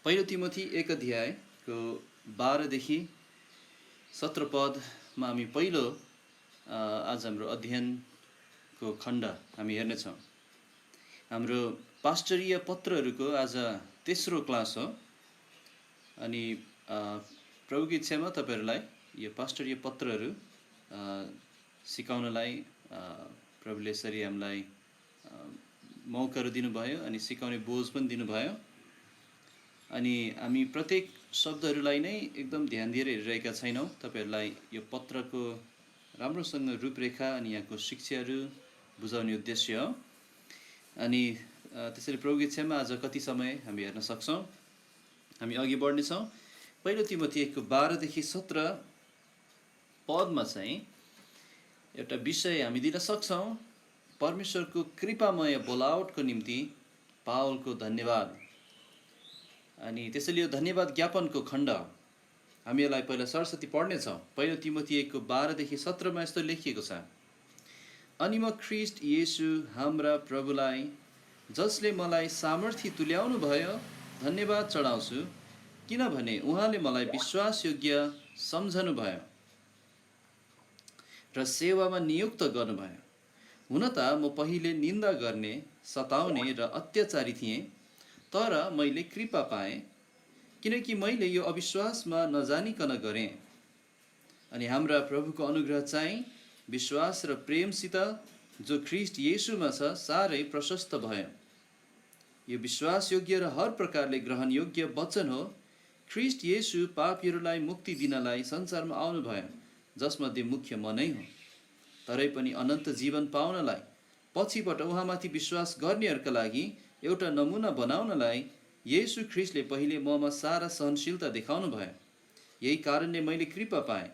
पहिलो तिमोथी 1 अध्यायको 12 देखि 17 पदमा हामी पहिलो आज हाम्रो अध्ययनको खण्ड हामी हेर्नेछौँ। हाम्रो पास्टरीय पत्रहरूको आज तेस्रो क्लास हो अनि प्रभुको इच्छामा तपाईहरुलाई यो पास्टरीय पत्रहरू सिकाउनलाई प्रभुले यसरी हामीलाई मौकाहरू दिनुभयो अनि सिकाउने बोझ पनि दिनुभयो अनि हामी प्रत्येक शब्दहरूलाई नै एकदम ध्यान दिएर हेरिरहेका छैनौँ। तपाईहरुलाई यो पत्रको राम्रोसँग रूपरेखा अनि यहाँको शिक्षाहरू बुझाउने उद्देश्य हो अनि त्यसैले प्रभुको इच्छामा आज कति समय हामी हेर्न सक्छौँ। हामी अघि बढ्नेछौँ। पहिलो तिमोथी 1 को 12 देखि 17 पदमा चाहिँ एउटा विषय हामी दिन सक्छौँ। परमेश्वरको कृपामय बोलावटको निम्ति पावलको धन्यवाद। अनि त्यसैले यो धन्यवाद ज्ञापनको खण्ड हामी यसलाई पहिला सरस्वती पढ्नेछौँ। पहिलो तिमोथी 1 को 12 देखि 17 मा यस्तो लेखिएको छ। अनि म ख्रीष्ट येशू हाम्रा प्रभुलाई जसले मलाई सामर्थ्य तुल्याउनु भयो धन्यवाद चढाउँछु, किनभने उहाँले मलाई विश्वासयोग्य सम्झनु भयो र सेवामा नियुक्त गर्नुभयो। हुन त म पहिले निन्दा गर्ने, सताउने र अत्याचारी थिएँ, तर मैले कृपा पाएँ किनकि मैले यो अविश्वासमा नजानिकन गरेँ। अनि हाम्रा प्रभुको अनुग्रह चाहिँ विश्वास र प्रेमसित जो ख्रीष्ट येशूमा छ साह्रै प्रशस्त भयो। यो विश्वासयोग्य र हर प्रकारले ग्रहणयोग्य वचन हो। ख्रीष्ट येशू पापीहरूलाई मुक्ति दिनलाई संसारमा आउनुभयो, जसमध्ये मुख्य म नै हो। तरै पनि अनन्त जीवन पाउनलाई पछिबाट उहाँमाथि विश्वास गर्नेहरूका लागि एउटा नमुना बनाउनलाई येशू ख्रीष्टले पहिले ममा सारा सहनशीलता देखाउनु भयो। यही कारणले मैले कृपा पाएँ।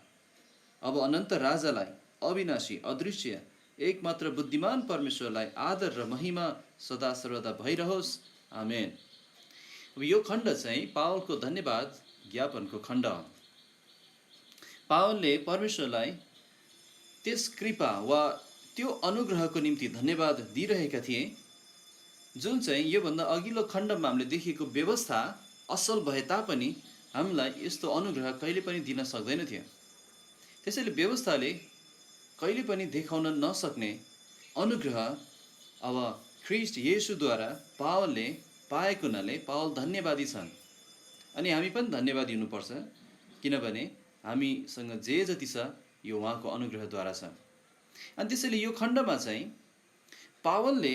अब अनन्त राजालाई, अविनाशी, अदृश्य, एकमात्र बुद्धिमान परमेश्वरलाई आदर र महिमा सदा सर्वदा भइरहोस्। आमेन। अब यो खण्ड चाहिँ पावलको धन्यवाद ज्ञापनको खण्ड हो। पावलले परमेश्वरलाई त्यस कृपा वा त्यो अनुग्रहको निम्ति धन्यवाद दिइरहेका थिए जुन चाहिँ योभन्दा अघिल्लो खण्डमा हामीले देखेको व्यवस्था असल भए तापनि हामीलाई यस्तो अनुग्रह कहिले पनि दिन सक्दैन थियो। त्यसैले व्यवस्थाले कहिले पनि देखाउन नसक्ने अनुग्रह अब ख्रीष्ट येशूद्वारा पावलले पाएको हुनाले पावल धन्यवादी छन् अनि हामी पनि धन्यवादी हुनुपर्छ, किनभने हामीसँग जे जति छ यो उहाँको अनुग्रहद्वारा छ। अनि त्यसैले यो खण्डमा चाहिँ पावलले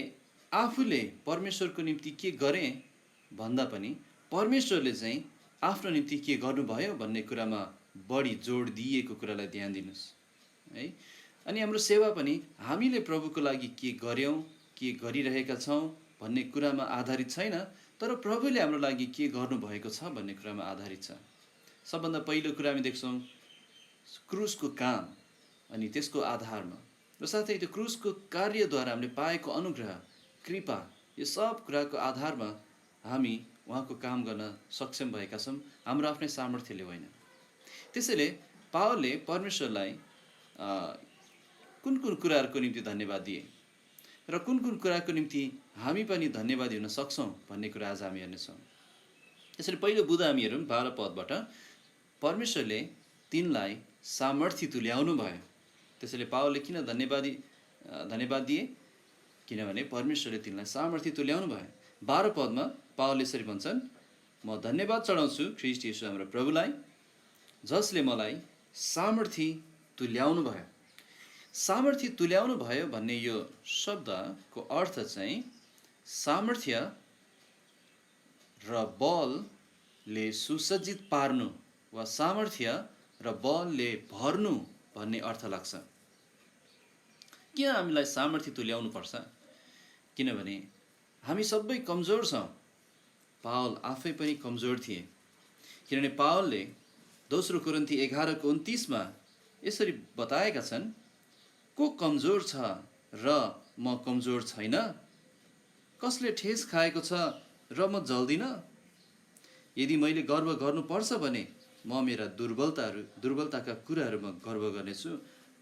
आफूले परमेश्वरको निम्ति के गरे भन्दा पनि परमेश्वरले चाहिँ आफ्नो निम्ति के गर्नुभयो भन्ने कुरामा बढी जोड दिएको कुरालाई ध्यान दिनुस् है। अनि हाम्रो सेवा पनि हामीले प्रभुको लागि के गर्यौं, के गरिरहेका छौं भन्ने कुरामा आधारित छैन, तर प्रभुले हाम्रो लागि के गर्नुभएको छ भन्ने कुरामा आधारित छ। सबभन्दा पहिलो कुरा हामी देख्छौं क्रुसको काम अनि त्यसको आधारमा र साथै त्यो क्रुसको कार्यद्वारा हामीले पाएको अनुग्रह, कृपा, यो सब कुराको आधारमा हामी उहाँको काम गर्न सक्षम भएका छौं, हाम्रो आफ्नै सामर्थ्यले होइन। त्यसैले पावलले परमेश्वरलाई कुन कुन कुराहरूको निम्ति धन्यवाद दिए र कुन कुन कुराको निम्ति हामी पनि धन्यवादी हुन सक्छौं भन्ने कुरा आज हामी हेर्नेछौँ। त्यसैले पहिलो बुँदा हामी हेरौँ 12 पदबाट परमेश्वरले तिनलाई सामर्थ्य तुल्याउनु भयो। त्यसैले पावलले किन धन्यवाद दिए? किनभने परमेश्वरले तिनलाई सामर्थ्य तुल्याउनु भयो। 12 पदमा पावलले यसरी भन्छन्, म धन्यवाद चढाउँछु ख्रीष्ट येशू हाम्रो प्रभुलाई जसले मलाई सामर्थ्य तुल्याउनु भयो। सामर्थ्य तुल्याउनु भयो भन्ने यो शब्दको अर्थ चाहिँ सामर्थ्य र बलले सुसज्जित पार्नु वा सामर्थ्य र बलले भर्नु भन्ने अर्थ लाग्छ। किन हामीलाई सामर्थ्य तुल्याउनु पर्छ? किनभने हामी सबै कमजोर छौं। पावल आफै पनि कमजोर थिए। किनभने पावलले दोस्रो कोरिन्थी 11 को 29 मा यसरी बताएका छन्, को कमजोर छ र म कमजोर छैन? कसले ठेस खाएको छ र म जल्दिन? यदि मैले गर्व गर्नुपर्छ भने म मेरा दुर्बलताका कुराहरूमा गर्व गर्नेछु।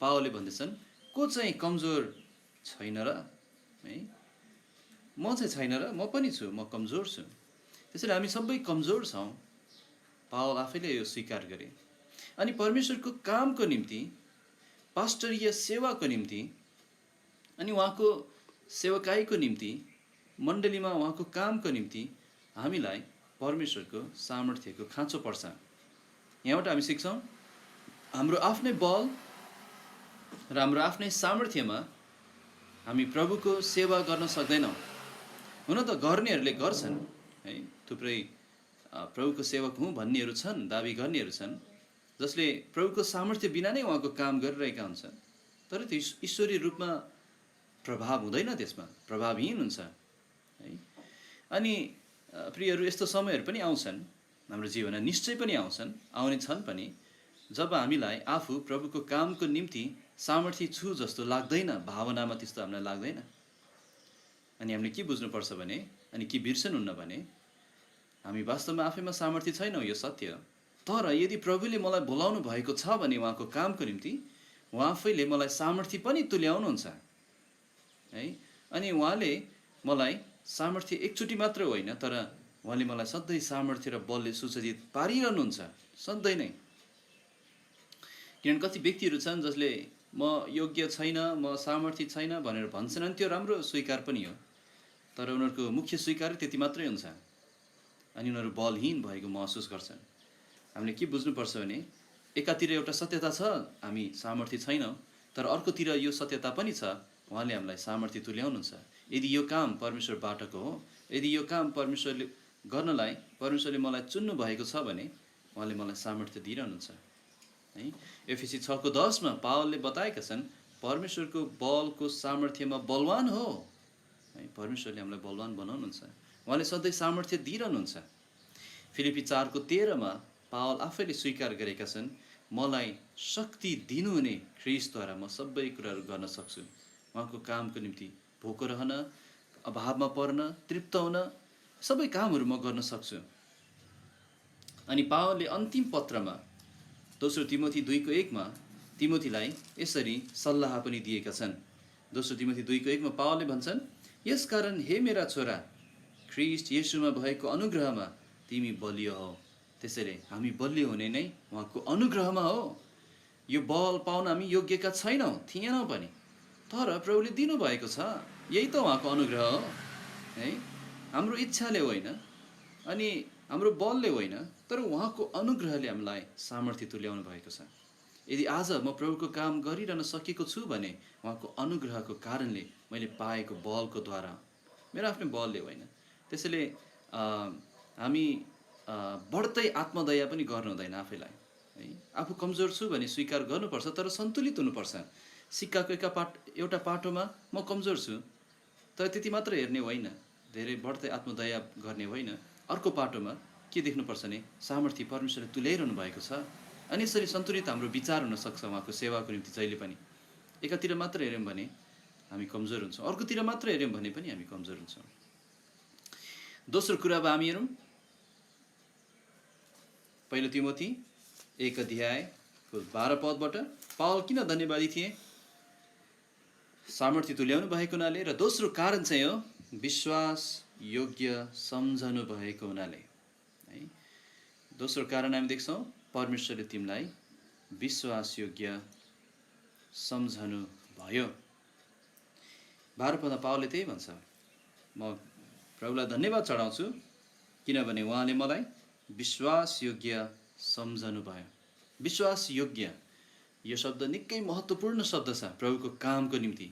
पावलले भन्दैछन्, को चाहिँ कमजोर छैन र? है, म चाहिँ छैन र? म पनि छु, म कमजोर छु। त्यसैले हामी सबै कमजोर छौँ। पावल आफैले यो स्वीकार गरे। अनि परमेश्वरको कामको निम्ति, पास्टरीय सेवाको निम्ति अनि उहाँको सेवकाईको निम्ति, मण्डलीमा उहाँको कामको निम्ति हामीलाई परमेश्वरको सामर्थ्यको खाँचो पर्छ। यहाँबाट हामी सिक्छौँ हाम्रो आफ्नै बल र हाम्रो आफ्नै सामर्थ्यमा हामी प्रभुको सेवा गर्न सक्दैनौँ। हुन त गर्नेहरूले गर्छन् है, थुप्रै प्रभुको सेवक हुँ भन्नेहरू छन्, दाबी गर्नेहरू छन्, जसले प्रभुको सामर्थ्य बिना नै उहाँको काम गरिरहेका हुन्छन्, तर त्यो ईश्वरीय रूपमा प्रभाव हुँदैन, त्यसमा प्रभावहीन हुन्छ है। अनि प्रियहरू, यस्तो समयहरू पनि आउँछन् हाम्रो जीवनमा, निश्चय पनि आउँछन्, आउने छन् पनि, जब हामीलाई आफू प्रभुको कामको निम्ति सामर्थ्य छु जस्तो लाग्दैन, भावनामा त्यस्तो हामीलाई लाग्दैन। अनि हामीले के बुझ्नुपर्छ भने, अनि के बिर्सनुहुन्न भने, हामी वास्तवमा आफैमा सामर्थ्य छैनौँ, यो सत्य। तर यदि प्रभुले मलाई बोलाउनु भएको छ भने उहाँको कामको निम्ति, उहाँ आफैले मलाई सामर्थ्य पनि तुल्याउनुहुन्छ है। अनि उहाँले मलाई सामर्थ्य एकचोटि मात्र होइन, तर उहाँले मलाई सधैँ सामर्थ्य र बलले सुसज्जित पारिरहनुहुन्छ, सधैँ नै। किनभने कति व्यक्तिहरू छन् जसले म योग्य छैन, म सामर्थ्य छैन भनेर भन्छन्, अनि त्यो राम्रो स्वीकार पनि हो, तर उनीहरूको मुख्य स्वीकार त्यति मात्रै हुन्छ, अनि उनीहरू बलहीन भएको महसुस गर्छन्। हामीले के बुझ्नुपर्छ भने, एकातिर एउटा सत्यता छ, हामी सामर्थ्य छैनौँ, तर अर्कोतिर यो सत्यता पनि छ, उहाँले हामीलाई सामर्थ्य तुल्याउनुहुन्छ। यदि यो काम परमेश्वरबाटको हो, यदि यो काम परमेश्वरले गर्नलाई परमेश्वरले मलाई चुन्नु भएको छ भने उहाँले मलाई सामर्थ्य दिइरहनुहुन्छ है। एफएसी 6:10 पावलले बताएका छन्, परमेश्वरको बलको सामर्थ्यमा बलवान हो है। परमेश्वरले हामीलाई बलवान बनाउनुहुन्छ, उहाँले सधैँ सामर्थ्य दिइरहनुहुन्छ। फिलिपी 4:13 पावल आफैले स्वीकार गरेका छन्, मलाई शक्ति दिनुहुने ख्रीष्टद्वारा म सबै कुराहरू गर्न सक्छु। उहाँको कामको निम्ति भोको रहन, अभावमा पर्न, तृप्त हुन, सबै कामहरू म गर्न सक्छु। अनि पावलले अन्तिम पत्रमा 2 तिमोथी 2:1 तिमोथीलाई यसरी सल्लाह पनि दिएका छन्। 2 तिमोथी 2:1 पावलले भन्छन्, यसकारण हे मेरा छोरा, ख्रीष्ट येशूमा भएको अनुग्रहमा तिमी बलियो हो। त्यसैले हामी बलियो हुने नै उहाँको अनुग्रहमा हो। यो बल पाउन हामी योग्यका छैनौँ, थिएनौँ पनि, तर प्रभुले दिनुभएको छ, यही त उहाँको अनुग्रह हो है। हाम्रो इच्छाले होइन अनि हाम्रो बलले होइन, तर उहाँको अनुग्रहले हामीलाई सामर्थ्य तुल्याउनु भएको छ। यदि आज म प्रभुको काम गरिरहन सकेको छु भने उहाँको अनुग्रहको कारणले मैले पाएको बलको द्वारा, मेरो आफ्नै बलले होइन। त्यसैले हामी बढ्दै आत्मदया पनि गर्नु हुँदैन आफैलाई है। आफू कमजोर छु भने स्वीकार गर्नुपर्छ, तर सन्तुलित हुनुपर्छ। सिक्काको एउटा पाटोमा म कमजोर छु, तर त्यति मात्र हेर्ने होइन, धेरै बढ्दै आत्मदया गर्ने होइन। अर्को पाटोमा के देख्नुपर्छ भने सामर्थ्य परमेश्वरले तुल्याइरहनु भएको छ, अनि यसरी सन्तुलित हाम्रो विचार हुनसक्छ उहाँको सेवाको निम्ति। जहिले पनि एकातिर मात्र हेऱ्यौँ भने हामी कमजोर हुन्छौँ, अर्कोतिर मात्र हेऱ्यौँ भने पनि हामी कमजोर हुन्छौँ। दोस्रो कुरा अब हामी हेरौँ, 1 तिमोथी 1:12 पावल किन धन्यवादी थिए? सामर्थ्य तुल्याउनु भएको हुनाले, र दोस्रो कारण चाहिँ हो विश्वास योग्य सम्झनु भएको हुनाले है। दोस्रो कारण हामी देख्छौँ, परमेश्वरले तिमीलाई विश्वास योग्य सम्झनु भयो। 12 पावलले त्यही भन्छ, म प्रभुलाई धन्यवाद चढाउँछु किनभने उहाँले मलाई विश्वास योग्य सम्झनु भयो। विश्वास योग्य यो शब्द निकै महत्त्वपूर्ण शब्द छ प्रभुको कामको निम्ति।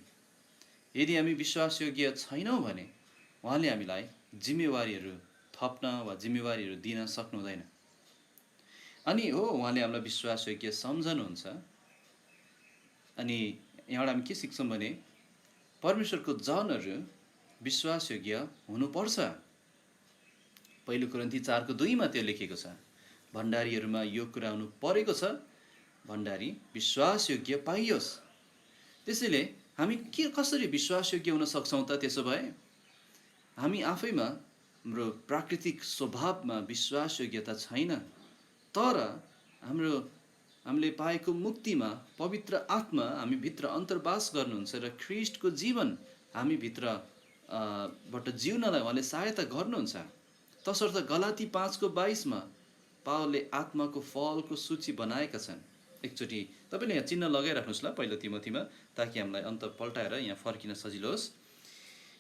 यदि हामी विश्वास योग्य छैनौँ भने उहाँले हामीलाई जिम्मेवारीहरू थप्न वा जिम्मेवारीहरू दिन सक्नुहुँदैन। अनि हो, उहाँले हामीलाई विश्वास योग्य सम्झनुहुन्छ। अनि यहाँबाट हामी के सिक्छौँ भने परमेश्वरको जनहरू विश्वास योग्य हुनुपर्छ। 1 कोरिन्थी 4:2 त्यो लेखेको छ, भण्डारीहरूमा यो कुरा हुनु परेको छ, भण्डारी विश्वास योग्य पाइयोस्। त्यसैले हामी कसरी विश्वास योग्य हुन सक्छौँ त? त्यसो भए हामी आफैमा, हाम्रो प्राकृतिक स्वभावमा विश्वास योग्यता छैन, तर हामीले पाएको मुक्तिमा पवित्र आत्मा हामी भित्र अन्तर्वास गर्नुहुन्छ र ख्रीष्टको जीवन हामी भित्र बाट जिउनलाई उहाँले सहायता गर्नुहुन्छ। तसर्थ गलाती 5:22 पावलले आत्माको फलको सूची बनाएका छन्। एकचोटि तपाईँले यहाँ चिन्ह लगाइराख्नुहोस् ल पहिलो तिमोथीमा, ताकि हामीलाई अन्त पल्टाएर यहाँ फर्किन सजिलो होस्।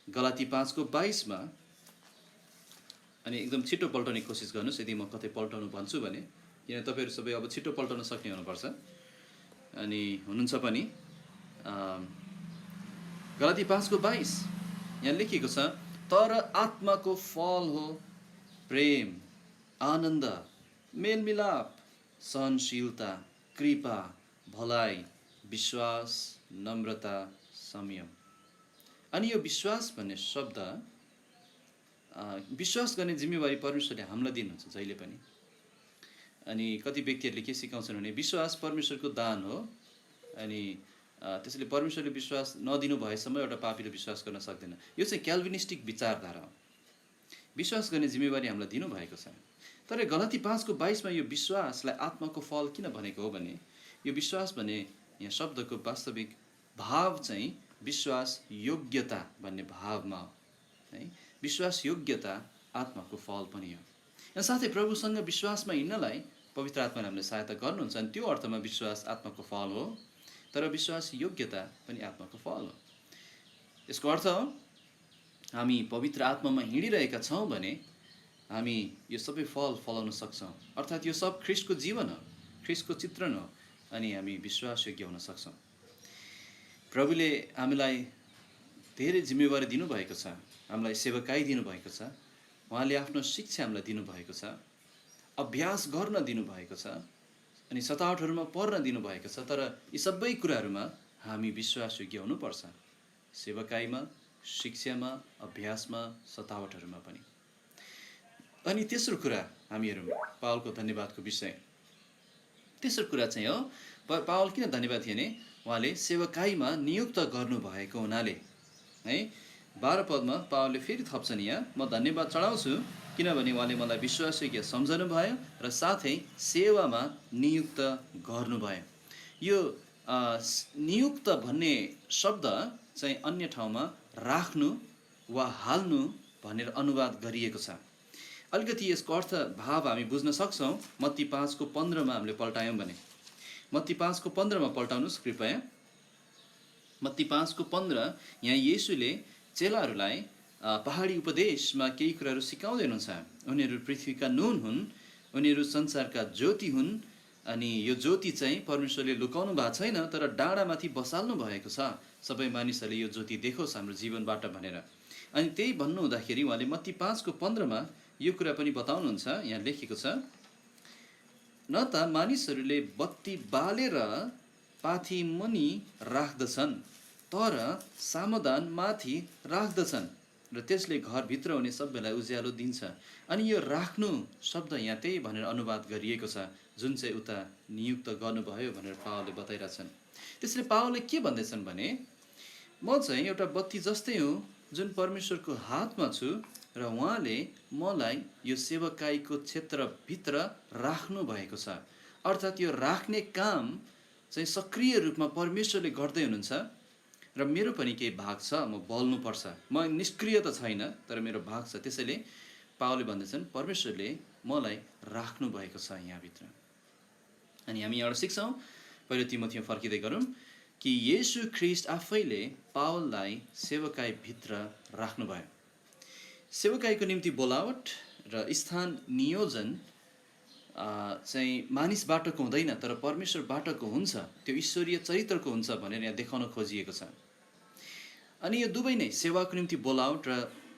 गलाती 5:22 अनि एकदम छिटो पल्टाउने कोसिस गर्नुहोस् यदि म कतै पल्टाउनु भन्छु भने, किन तपाईँहरू सबै अब छिटो पल्टाउन सक्ने हुनुपर्छ अनि हुनुहुन्छ पनि। गलाती 5:22 यहाँ लेखिएको छ, तर आत्माको फल हो प्रेम, आनन्द, मेलमिलाप, सहनशीलता, कृपा, भलाइ, विश्वास, नम्रता, संयम। अनि यो विश्वास भन्ने शब्द, विश्वास गर्ने जिम्मेवारी परमेश्वरले हामीलाई दिनुहुन्छ जहिले पनि। अनि कति व्यक्तिहरूले के सिकाउँछन् भने विश्वास परमेश्वरको दान हो, अनि त्यसैले परमेश्वरले विश्वास नदिनु भएसम्म एउटा पापीले विश्वास गर्न सक्दैन। यो चाहिँ क्याल्भिनिस्टिक विचारधारा हो। विश्वास गर्ने जिम्मेवारी हामीलाई दिनुभएको छ। तर गलाती 5:22 यो विश्वासलाई आत्माको फल किन भनेको हो भने, यो विश्वास भने यहाँ शब्दको वास्तविक भाव चाहिँ विश्वास योग्यता भन्ने भावमा हो है। विश्वास योग्यता आत्माको फल पनि हो। र साथै प्रभुसँग विश्वासमा हिँड्नलाई पवित्र आत्माले हामीलाई सहायता गर्नुहुन्छ, अनि त्यो अर्थमा विश्वास आत्माको फल हो, तर विश्वास योग्यता पनि आत्माको फल हो। यसको अर्थ हामी पवित्र आत्मामा हिँडिरहेका छौँ भने हामी यो सबै फल फलाउन सक्छौँ। अर्थात् यो सब ख्रिस्टको जीवन हो, ख्रिस्टको चित्रण हो, अनि हामी विश्वासयोग्य हुन सक्छौँ। प्रभुले हामीलाई धेरै जिम्मेवारी दिनुभएको छ, हामीलाई सेवकाई दिनुभएको छ, उहाँले आफ्नो शिक्षा हामीलाई दिनुभएको छ, अभ्यास गर्न दिनुभएको छ, अनि सतावटहरूमा पर्न दिनुभएको छ। तर यी सबै कुराहरूमा हामी विश्वासयोग्य हुनुपर्छ, सेवकाईमा, शिक्षामा, अभ्यासमा, सतावटहरूमा पनि। अनि तेस्रो कुरा हामी हेरौँ पावलको धन्यवादको विषय। तेस्रो कुरा चाहिँ हो, पावल किन धन्यवाद थिए भने उहाँले सेवकाईमा नियुक्त गर्नुभएको हुनाले है। 12 पदमा पावलले फेरि थप्छन् यहाँ, म धन्यवाद चढाउँछु किनभने उहाँले मलाई विश्वासयोग्य सम्झनु भयो र साथै सेवामा नियुक्त गर्नुभयो। यो नियुक्त भन्ने शब्द चाहिँ अन्य ठाउँमा राख्नु वा हाल्नु भनेर अनुवाद गरिएको छ। अलिकति यसको अर्थ भाव हामी बुझ्न सक्छौँ। मत्ती 5:15 हामीले पल्टायौँ भने, मत्ती 5:15 पल्टाउनुहोस् कृपया। मत्ती 5:15 यहाँ येशूले चेलाहरूलाई पहाडी उपदेशमा केही कुराहरू सिकाउँदै हुनुहुन्छ। उनीहरू पृथ्वीका नुन हुन्, उनीहरू संसारका ज्योति हुन्, अनि यो ज्योति चाहिँ परमेश्वरले लुकाउनु भएको छैन, तर डाँडामाथि बसाल्नु भएको छ, सबै मानिसहरूले यो ज्योति देखोस् हाम्रो जीवनबाट भनेर। अनि त्यही भन्नु हुँदाखेरि उहाँले मत्ती 5:15 यो कुरा पनि बताउनुहुन्छ। यहाँ लेखेको छ, न त मानिसहरूले बत्ती बालेर पाथी मुनि राख्दछन्, तर सामदान माथि राख्दछन् र त्यसले घरभित्र हुने सबैलाई उज्यालो दिन्छ। अनि यो राख्नु शब्द यहाँ त्यही भनेर अनुवाद गरिएको छ, जुन चाहिँ उता नियुक्त गर्नुभयो भनेर पावलले बताइरहेछन्। त्यसले पावलले के भन्दैछन् भने, म चाहिँ एउटा बत्ती जस्तै हुँ जुन परमेश्वरको हातमा छु, र उहाँले मलाई यो सेवकाईको क्षेत्रभित्र राख्नु भएको छ। अर्थात् यो राख्ने काम चाहिँ सक्रिय रूपमा परमेश्वरले गर्दै हुनुहुन्छ र मेरो पनि केही भाग छ, म बोल्नुपर्छ, म निष्क्रिय त छैन, तर मेरो भाग छ। त्यसैले पावलले भन्दैछन् परमेश्वरले मलाई राख्नु भएको छ यहाँभित्र। अनि हामी यहाँबाट सिक्छौँ, पहिलो तिमोथीमा फर्किँदै गरौँ कि येशू ख्रिस्ट आफैले पावललाई सेवकाईभित्र राख्नुभयो। सेवकाईको निम्ति बोलावट र स्थान नियोजन चाहिँ मानिसबाटको हुँदैन, तर परमेश्वरबाटको हुन्छ, त्यो ईश्वरीय चरित्रको हुन्छ भनेर यहाँ देखाउन खोजिएको छ। अनि यो दुवै नै सेवाको निम्ति बोलावट र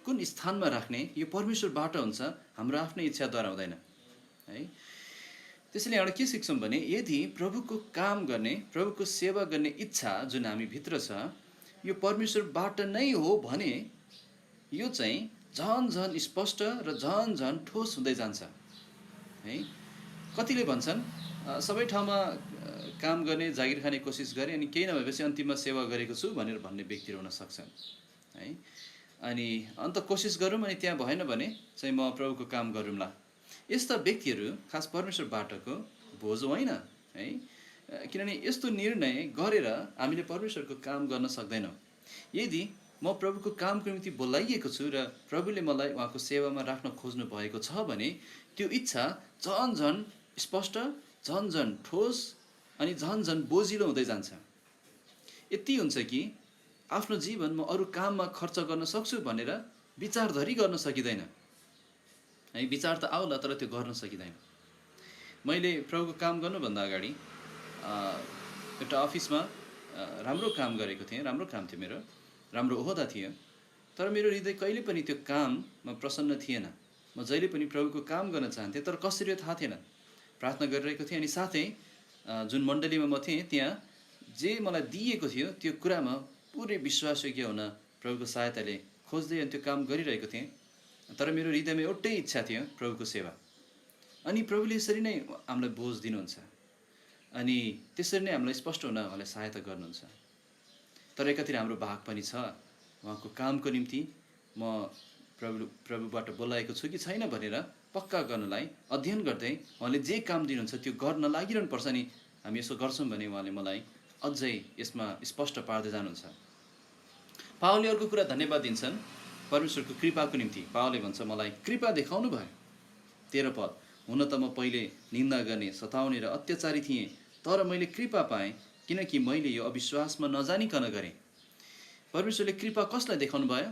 कुन स्थानमा राख्ने यो परमेश्वरबाट हुन्छ, हाम्रो आफ्नै इच्छाद्वारा हुँदैन है। त्यसैले एउटा के सिक्छौँ भने, यदि प्रभुको काम गर्ने, प्रभुको सेवा गर्ने इच्छा जुन हामी भित्र छ यो परमेश्वरबाट नै हो भने यो चाहिँ झन झन स्पष्ट र झन झन ठोस हुँदै जान्छ है। कतिले भन्छन् सबै ठाउँमा काम गर्ने, जागिर खाने कोसिस गरेँ, अनि केही नभएपछि अन्तिममा सेवा गरेको छु भनेर भन्ने व्यक्तिहरू हुन सक्छन् है। अनि अन्त कोसिस गरौँ, अनि त्यहाँ भएन भने चाहिँ म प्रभुको काम गरौँला। यस्ता व्यक्तिहरू खास परमेश्वरबाटको भोज होइन है, किनभने यस्तो निर्णय गरेर हामीले परमेश्वरको काम गर्न सक्दैनौँ। यदि म प्रभुको कामको निम्ति बोलाइएको छु र प्रभुले मलाई उहाँको सेवामा राख्न खोज्नु भएको छ भने त्यो इच्छा झन् झन् स्पष्ट, झन् झन् ठोस अनि झन् झन् बोजिलो हुँदै जान्छ। यति हुन्छ कि आफ्नो जीवन म अरू काममा खर्च गर्न सक्छु भनेर विचारधरी गर्न सकिँदैन है। विचार त आउला तर त्यो गर्न सकिँदैन। मैले प्रभुको काम गर्नुभन्दा अगाडि एउटा अफिसमा राम्रो काम गरेको थिएँ, राम्रो काम थियो मेरो, राम्रो ओहदा थियो। तर मेरो हृदय कहिले पनि त्यो काममा प्रसन्न थिएन। म जहिले पनि प्रभुको काम गर्न चाहन्थेँ तर कसरी थाहा थिएन। प्रार्थना गरिरहेको थिएँ अनि साथै जुन मण्डलीमा म थिएँ त्यहाँ जे मलाई दिएको थियो त्यो कुरामा पुरै विश्वासयोग्य हुन प्रभुको सहायताले खोज्दै अनि त्यो काम गरिरहेको थिएँ। तर मेरो हृदयमा एउटै इच्छा थियो, प्रभुको सेवा। अनि प्रभुले यसरी नै हामीलाई बोझ दिनुहुन्छ अनि त्यसरी नै हामीलाई स्पष्ट हुन उहाँले सहायता गर्नुहुन्छ। तर एकातिर हाम्रो भाग पनि छ, उहाँको कामको निम्ति म प्रभुबाट बोलाएको छु कि छैन भनेर पक्का गर्नलाई अध्ययन गर्दै उहाँले जे काम दिनुहुन्छ त्यो गर्न लागिरहनु पर्छ। नि हामी यसो गर्छौँ भने उहाँले मलाई अझै यसमा स्पष्ट पार्दै जानुहुन्छ। पावलले अर्को कुरा धन्यवाद दिन्छन् परमेश्वरको कृपाको निम्ति। पावलले भन्छ मलाई कृपा देखाउनु भयो। 13 पद, हुन त म पहिले निन्दा गर्ने, सताउने र अत्याचारी थिएँ, तर मैले कृपा पाएँ किनकि मैले यो अविश्वासमा नजानिकन गरेँ। परमेश्वरले कृपा कसलाई देखाउनु भयो?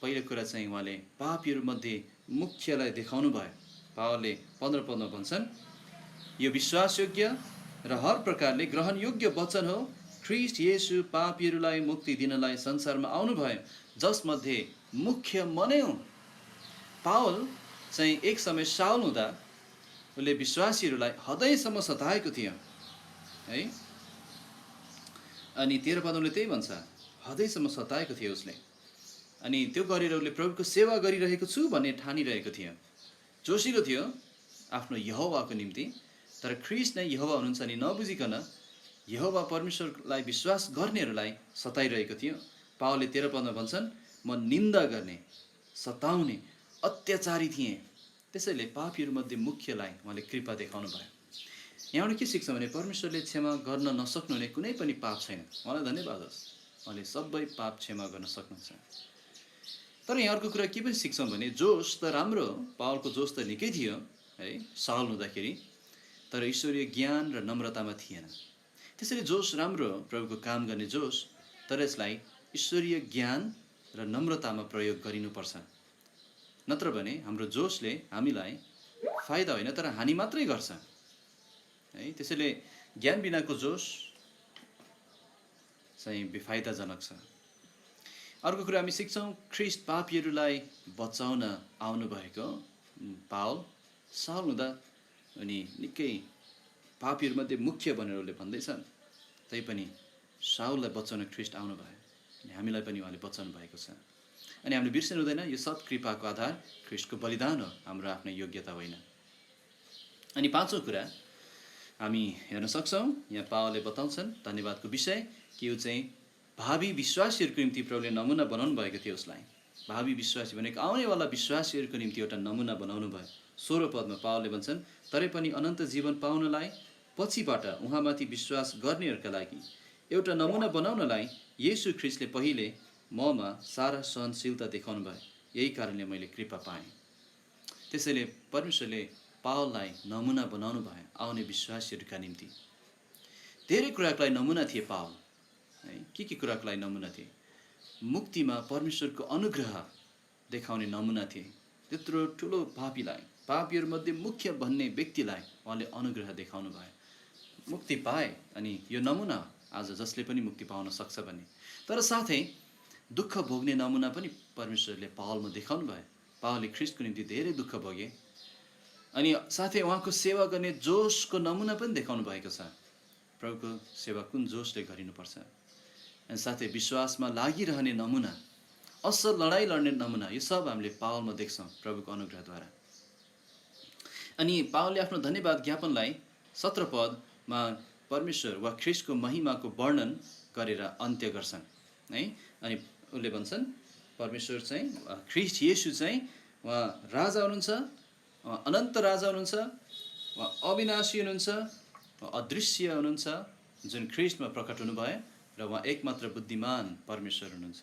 पहिलो कुरा चाहिँ उहाँले पापीहरूमध्ये मुख्यलाई देखाउनु भयो। पावलले 15 पदमा भन्छन् यो विश्वासयोग्य र हर प्रकारले ग्रहणयोग्य वचन हो, ख्रीष्ट येशू पापीहरूलाई मुक्ति दिनलाई संसारमा आउनुभयो, जसमध्ये मुख्य म नै हुँ। पावल चाहिँ एक समय साउल हुँदा उसले विश्वासीहरूलाई हदैसम्म सताएको थियो है। अनि 13 पदले त्यही भन्छ, हदैसम्म सताएको थियो उसले। अनि त्यो गरेर उसले प्रभुको सेवा गरिरहेको छु भन्ने ठानिरहेको थियो। जोसिलो थियो आफ्नो यहोवाको निम्ति। तर ख्रीष्ट नै यहोवा हुनुहुन्छ नि नबुझिकन यहोवा परमेश्वरलाई विश्वास गर्नेहरूलाई सताइरहेको थियो। पावलले 13 पदमा भन्छन् म निन्दा गर्ने, सताउने, अत्याचारी थिएँ, त्यसैले पापीहरूमध्ये मुख्यलाई उहाँले कृपा देखाउनु भयो। यहाँबाट के सिक्छौँ भने परमेश्वरले क्षमा गर्न नसक्नुहुने कुनै पनि पाप छैन। उहाँलाई धन्यवाद होस्, उहाँले सबै पाप क्षमा गर्न सक्नुहुन्छ। तर यहाँ अर्को कुरा के पनि सिक्छौँ भने जोस त राम्रो, पावलको जोस त निकै थियो है साउल हुँदाखेरि, तर ईश्वरीय ज्ञान र नम्रतामा थिएन। त्यसैले जोस राम्रो, प्रभुको काम गर्ने जोस, तर यसलाई ईश्वरीय ज्ञान र नम्रतामा प्रयोग गरिनुपर्छ। नत्र भने हाम्रो जोसले हामीलाई फाइदा होइन तर हानि मात्रै गर्छ है। त्यसैले ज्ञान बिनाको जोस चाहिँ बेफाइदाजनक छ। अर्को कुरा हामी सिक्छौँ ख्रीष्ट पापीहरूलाई बचाउन आउनुभएको। पावल साउल हुँदा अनि निकै पापीहरूमध्ये मुख्य भनेर उसले भन्दैछन्, तैपनि साउललाई बचाउन ख्रीष्ट आउनुभयो अनि हामीलाई पनि उहाँले बचाउनु भएको छ। अनि हामीले बिर्सनु हुँदैन यो सब कृपाको आधार ख्रीष्टको बलिदान हो, हाम्रो आफ्नो योग्यता होइन। अनि पाँचौँ कुरा हामी हेर्न सक्छौँ, यहाँ पावलले बताउँछन् धन्यवादको विषय कि यो चाहिँ भावी विश्वासीहरूको निम्ति प्रभुले नमुना बनाउनु भएको थियो। उसलाई भावी विश्वासी भनेको आउनेवाला विश्वासीहरूको निम्ति एउटा नमुना बनाउनु भयो। 16 पदमा पावलले भन्छन् तरै पनि अनन्त जीवन पाउनलाई पछिबाट उहाँमाथि विश्वास गर्नेहरूका लागि एउटा नमुना बनाउनलाई येशू ख्रीष्टले पहिले ममा सारा सहनशीलता देखाउनु भयो, यही कारणले मैले कृपा पाएँ। त्यसैले परमेश्वरले पावललाई नमुना बनाउनु भयो आउने विश्वासीहरूका निम्ति। धेरै कुराको लागि नमुना थिए पावल है। के कुराको लागि नमुना थिए? मुक्तिमा परमेश्वरको अनुग्रह देखाउने नमुना थिए। त्यत्रो ठुलो पापीलाई, पापीहरूमध्ये मुख्य भन्ने व्यक्तिलाई उहाँले अनुग्रह देखाउनु भयो, मुक्ति पाए। अनि यो नमुना आज जसले पनि मुक्ति पाउन सक्छ भन्ने। तर साथै दुःख भोग्ने नमुना पनि परमेश्वरले पावलमा देखाउनु भयो। पावलले ख्रीष्टको निम्ति धेरै दुःख भोगे अनि साथै उहाँको सेवा गर्ने जोसको नमुना पनि देखाउनु भएको छ। प्रभुको सेवा कुन जोसले गरिनुपर्छ। अनि साथै विश्वासमा लागिरहने नमुना, असल लडाइँ लड्ने नमुना, यो सब हामीले पावलमा देख्छौँ प्रभुको अनुग्रहद्वारा। अनि पावलले आफ्नो धन्यवाद ज्ञापनलाई 17 पदमा परमेश्वर वा ख्रीष्टको महिमाको वर्णन गरेर अन्त्य गर्छन् है। अनि उसले भन्छन् परमेश्वर चाहिँ ख्रीष्ट येशू चाहिँ उहाँ राजा हुनुहुन्छ, अनन्त राजा हुनुहुन्छ, उहाँ अविनाशी हुनुहुन्छ, अदृश्य हुनुहुन्छ, जुन ख्रीष्टमा प्रकट हुनुभयो र उहाँ एकमात्र बुद्धिमान परमेश्वर हुनुहुन्छ।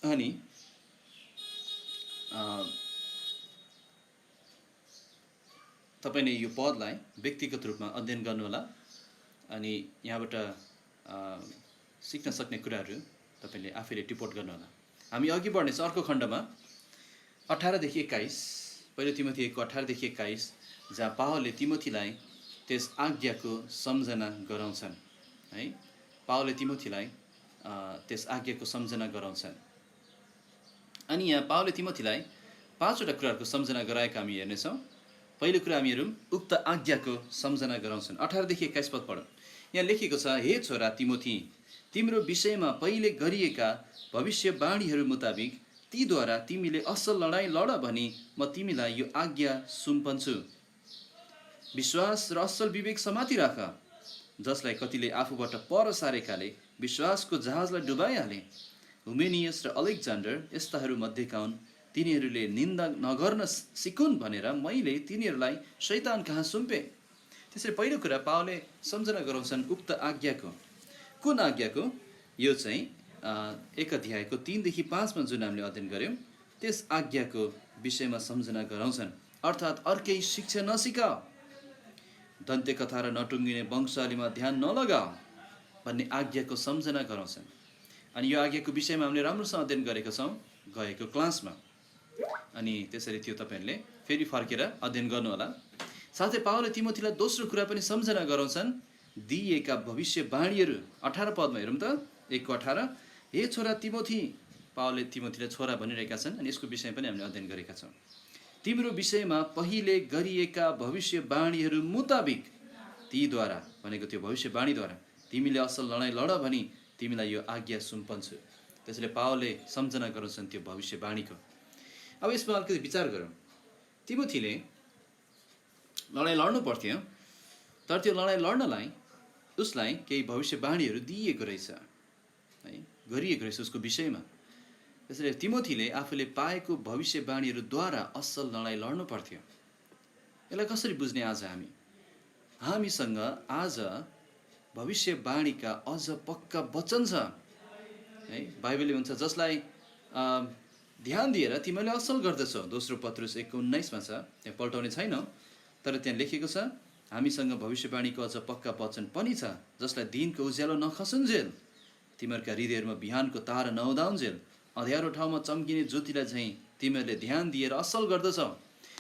अनि तपाईँले यो पदलाई व्यक्तिगत रूपमा अध्ययन गर्नुहोला अनि यहाँबाट सिक्न सक्ने कुराहरू तपाईँले आफैले टिपोट गर्नुहोला। हामी अघि बढ्नेछौँ अर्को खण्डमा 18देखि 21, पहिलो तिमोथी 1:18देखि 21, जहाँ पावलले तिमोथीलाई त्यस आज्ञाको सम्झना गराउँछन् है। पावलले तिमोथीलाई त्यस आज्ञाको सम्झना गराउँछन्। अनि यहाँ पावलले तिमोथीलाई 5वटा कुराहरूको सम्झना गराएका हामी हेर्नेछौँ। पहिलो कुरा हामी हेरौँ, उक्त आज्ञाको सम्झना गराउँछन्। 18देखि 21 पद पढौँ। यहाँ लेखेको छ, हे छोरा तिमोथी, तिम्रो विषयमा पहिले गरिएका भविष्यवाणीहरू मुताबिक तीद्वारा तिमीले असल लडाइँ लड भनी म तिमीलाई यो आज्ञा सुम्पन्छु। विश्वास र असल विवेक समाति राख, जसलाई कतिले आफूबाट पर सारेकाले विश्वासको जहाजलाई डुबाइहाले। हुमेनियस र अलेक्जान्डर यस्ताहरू मध्येका हुन्। तिनीहरूले निन्दा नगर्न सिकुन् भनेर मैले तिनीहरूलाई शैतान कहाँ सुम्पेँ। त्यसरी पहिलो कुरा पावलले सम्झना गराउँछन् उक्त आज्ञाको। कुन आज्ञाको? यो चाहिँ 1 अध्यायको 3देखि 5मा जुन हामीले अध्ययन गऱ्यौँ त्यस आज्ञाको विषयमा सम्झना गराउँछन्। अर्थात् अर्कै शिक्षा नसिकाऊ, दन्त्य कथा र नटुङ्गिने वंशावलीमा ध्यान नलगाऊ भन्ने आज्ञाको सम्झना गराउँछन्। अनि यो आज्ञाको विषयमा हामीले राम्रोसँग अध्ययन गरेका छौँ गएको क्लासमा। अनि त्यसरी त्यो तपाईँहरूले फेरि फर्केर अध्ययन गर्नुहोला। साथै पावलले तिमोथीलाई दोस्रो कुरा पनि सम्झना गराउँछन्, दिइएका भविष्यवाणीहरू। 18 पदमा हेरौँ त, 1:18, हे छोरा तिमोथी, पावलले तिमोथीलाई छोरा भनिरहेका छन् अनि यसको विषय पनि हामीले अध्ययन गरेका छौँ। तिम्रो विषयमा पहिले गरिएका भविष्यवाणीहरू मुताबिक तीद्वारा भनेको त्यो भविष्यवाणीद्वारा तिमीले असल लडाइँ लड भनी तिमीलाई यो आज्ञा सुम्पन्छु। त्यसैले पावलले सम्झना गराउँछन् त्यो भविष्यवाणीको। अब यसमा अलिकति विचार गरौँ। तिमोथीले लडाइँ लड्नु पर्थ्यो, तर त्यो लडाइँ लड्नलाई उसलाई केही भविष्यवाणीहरू दिइएको रहेछ है, गरिएको रहेछ उसको विषयमा। त्यसैले तिमोथीले आफूले पाएको भविष्यवाणीहरूद्वारा असल लडाइँ लड्नु पर्थ्यो। यसलाई कसरी बुझ्ने? आज हामीसँग आज भविष्यवाणीका अझ पक्का वचन छ है। बाइबलले भन्छ, जसलाई ध्यान दिएर तिमीले असल गर्दछौ। दोस्रो पत्रुस 1:19मा छ, त्यहाँ पल्टाउने छैनौँ, तर त्यहाँ लेखेको छ, हामीसँग भविष्यवाणीको अझ पक्का वचन पनि छ, जसलाई दिनको उज्यालो नखसुन्जेल तिमीहरूका हृदयहरूमा बिहानको तारा नउदाउन्जेल अँध्यारो ठाउँमा चम्किने ज्योतिलाई चाहिँ तिमीहरूले ध्यान दिएर असल गर्दछौ।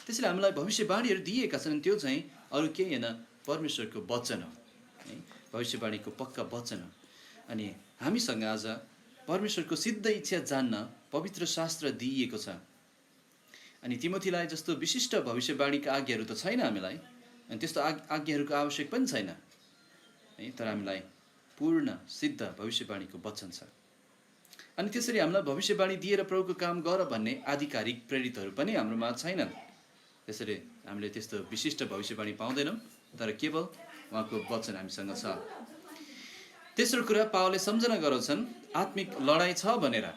त्यसैले हामीलाई भविष्यवाणीहरू दिएका छन्। त्यो चाहिँ अरू केही होइन, परमेश्वरको वचन हो है, भविष्यवाणीको पक्का वचन हो। अनि हामीसँग आज परमेश्वरको सिद्ध इच्छा जान्न पवित्र शास्त्र दिइएको छ। अनि तिमोथीलाई जस्तो विशिष्ट भविष्यवाणीका आज्ञाहरू त छैन हामीलाई, अनि त्यस्तो आज्ञाहरूको आवश्यक पनि छैन है, तर हामीलाई पूर्ण सिद्ध भविष्यवाणीको वचन छ। अनि त्यसरी हामीलाई भविष्यवाणी दिएर प्रभुको काम गर भन्ने आधिकारिक प्रेरितहरू पनि हाम्रोमा छैनन्। त्यसरी हामीले त्यस्तो विशिष्ट भविष्यवाणी पाउँदैनौँ, तर केवल उहाँको वचन हामीसँग छ। तेस्रो कुरा पावलले सम्झना गराउँछन्, आत्मिक लडाइँ छ भनेर।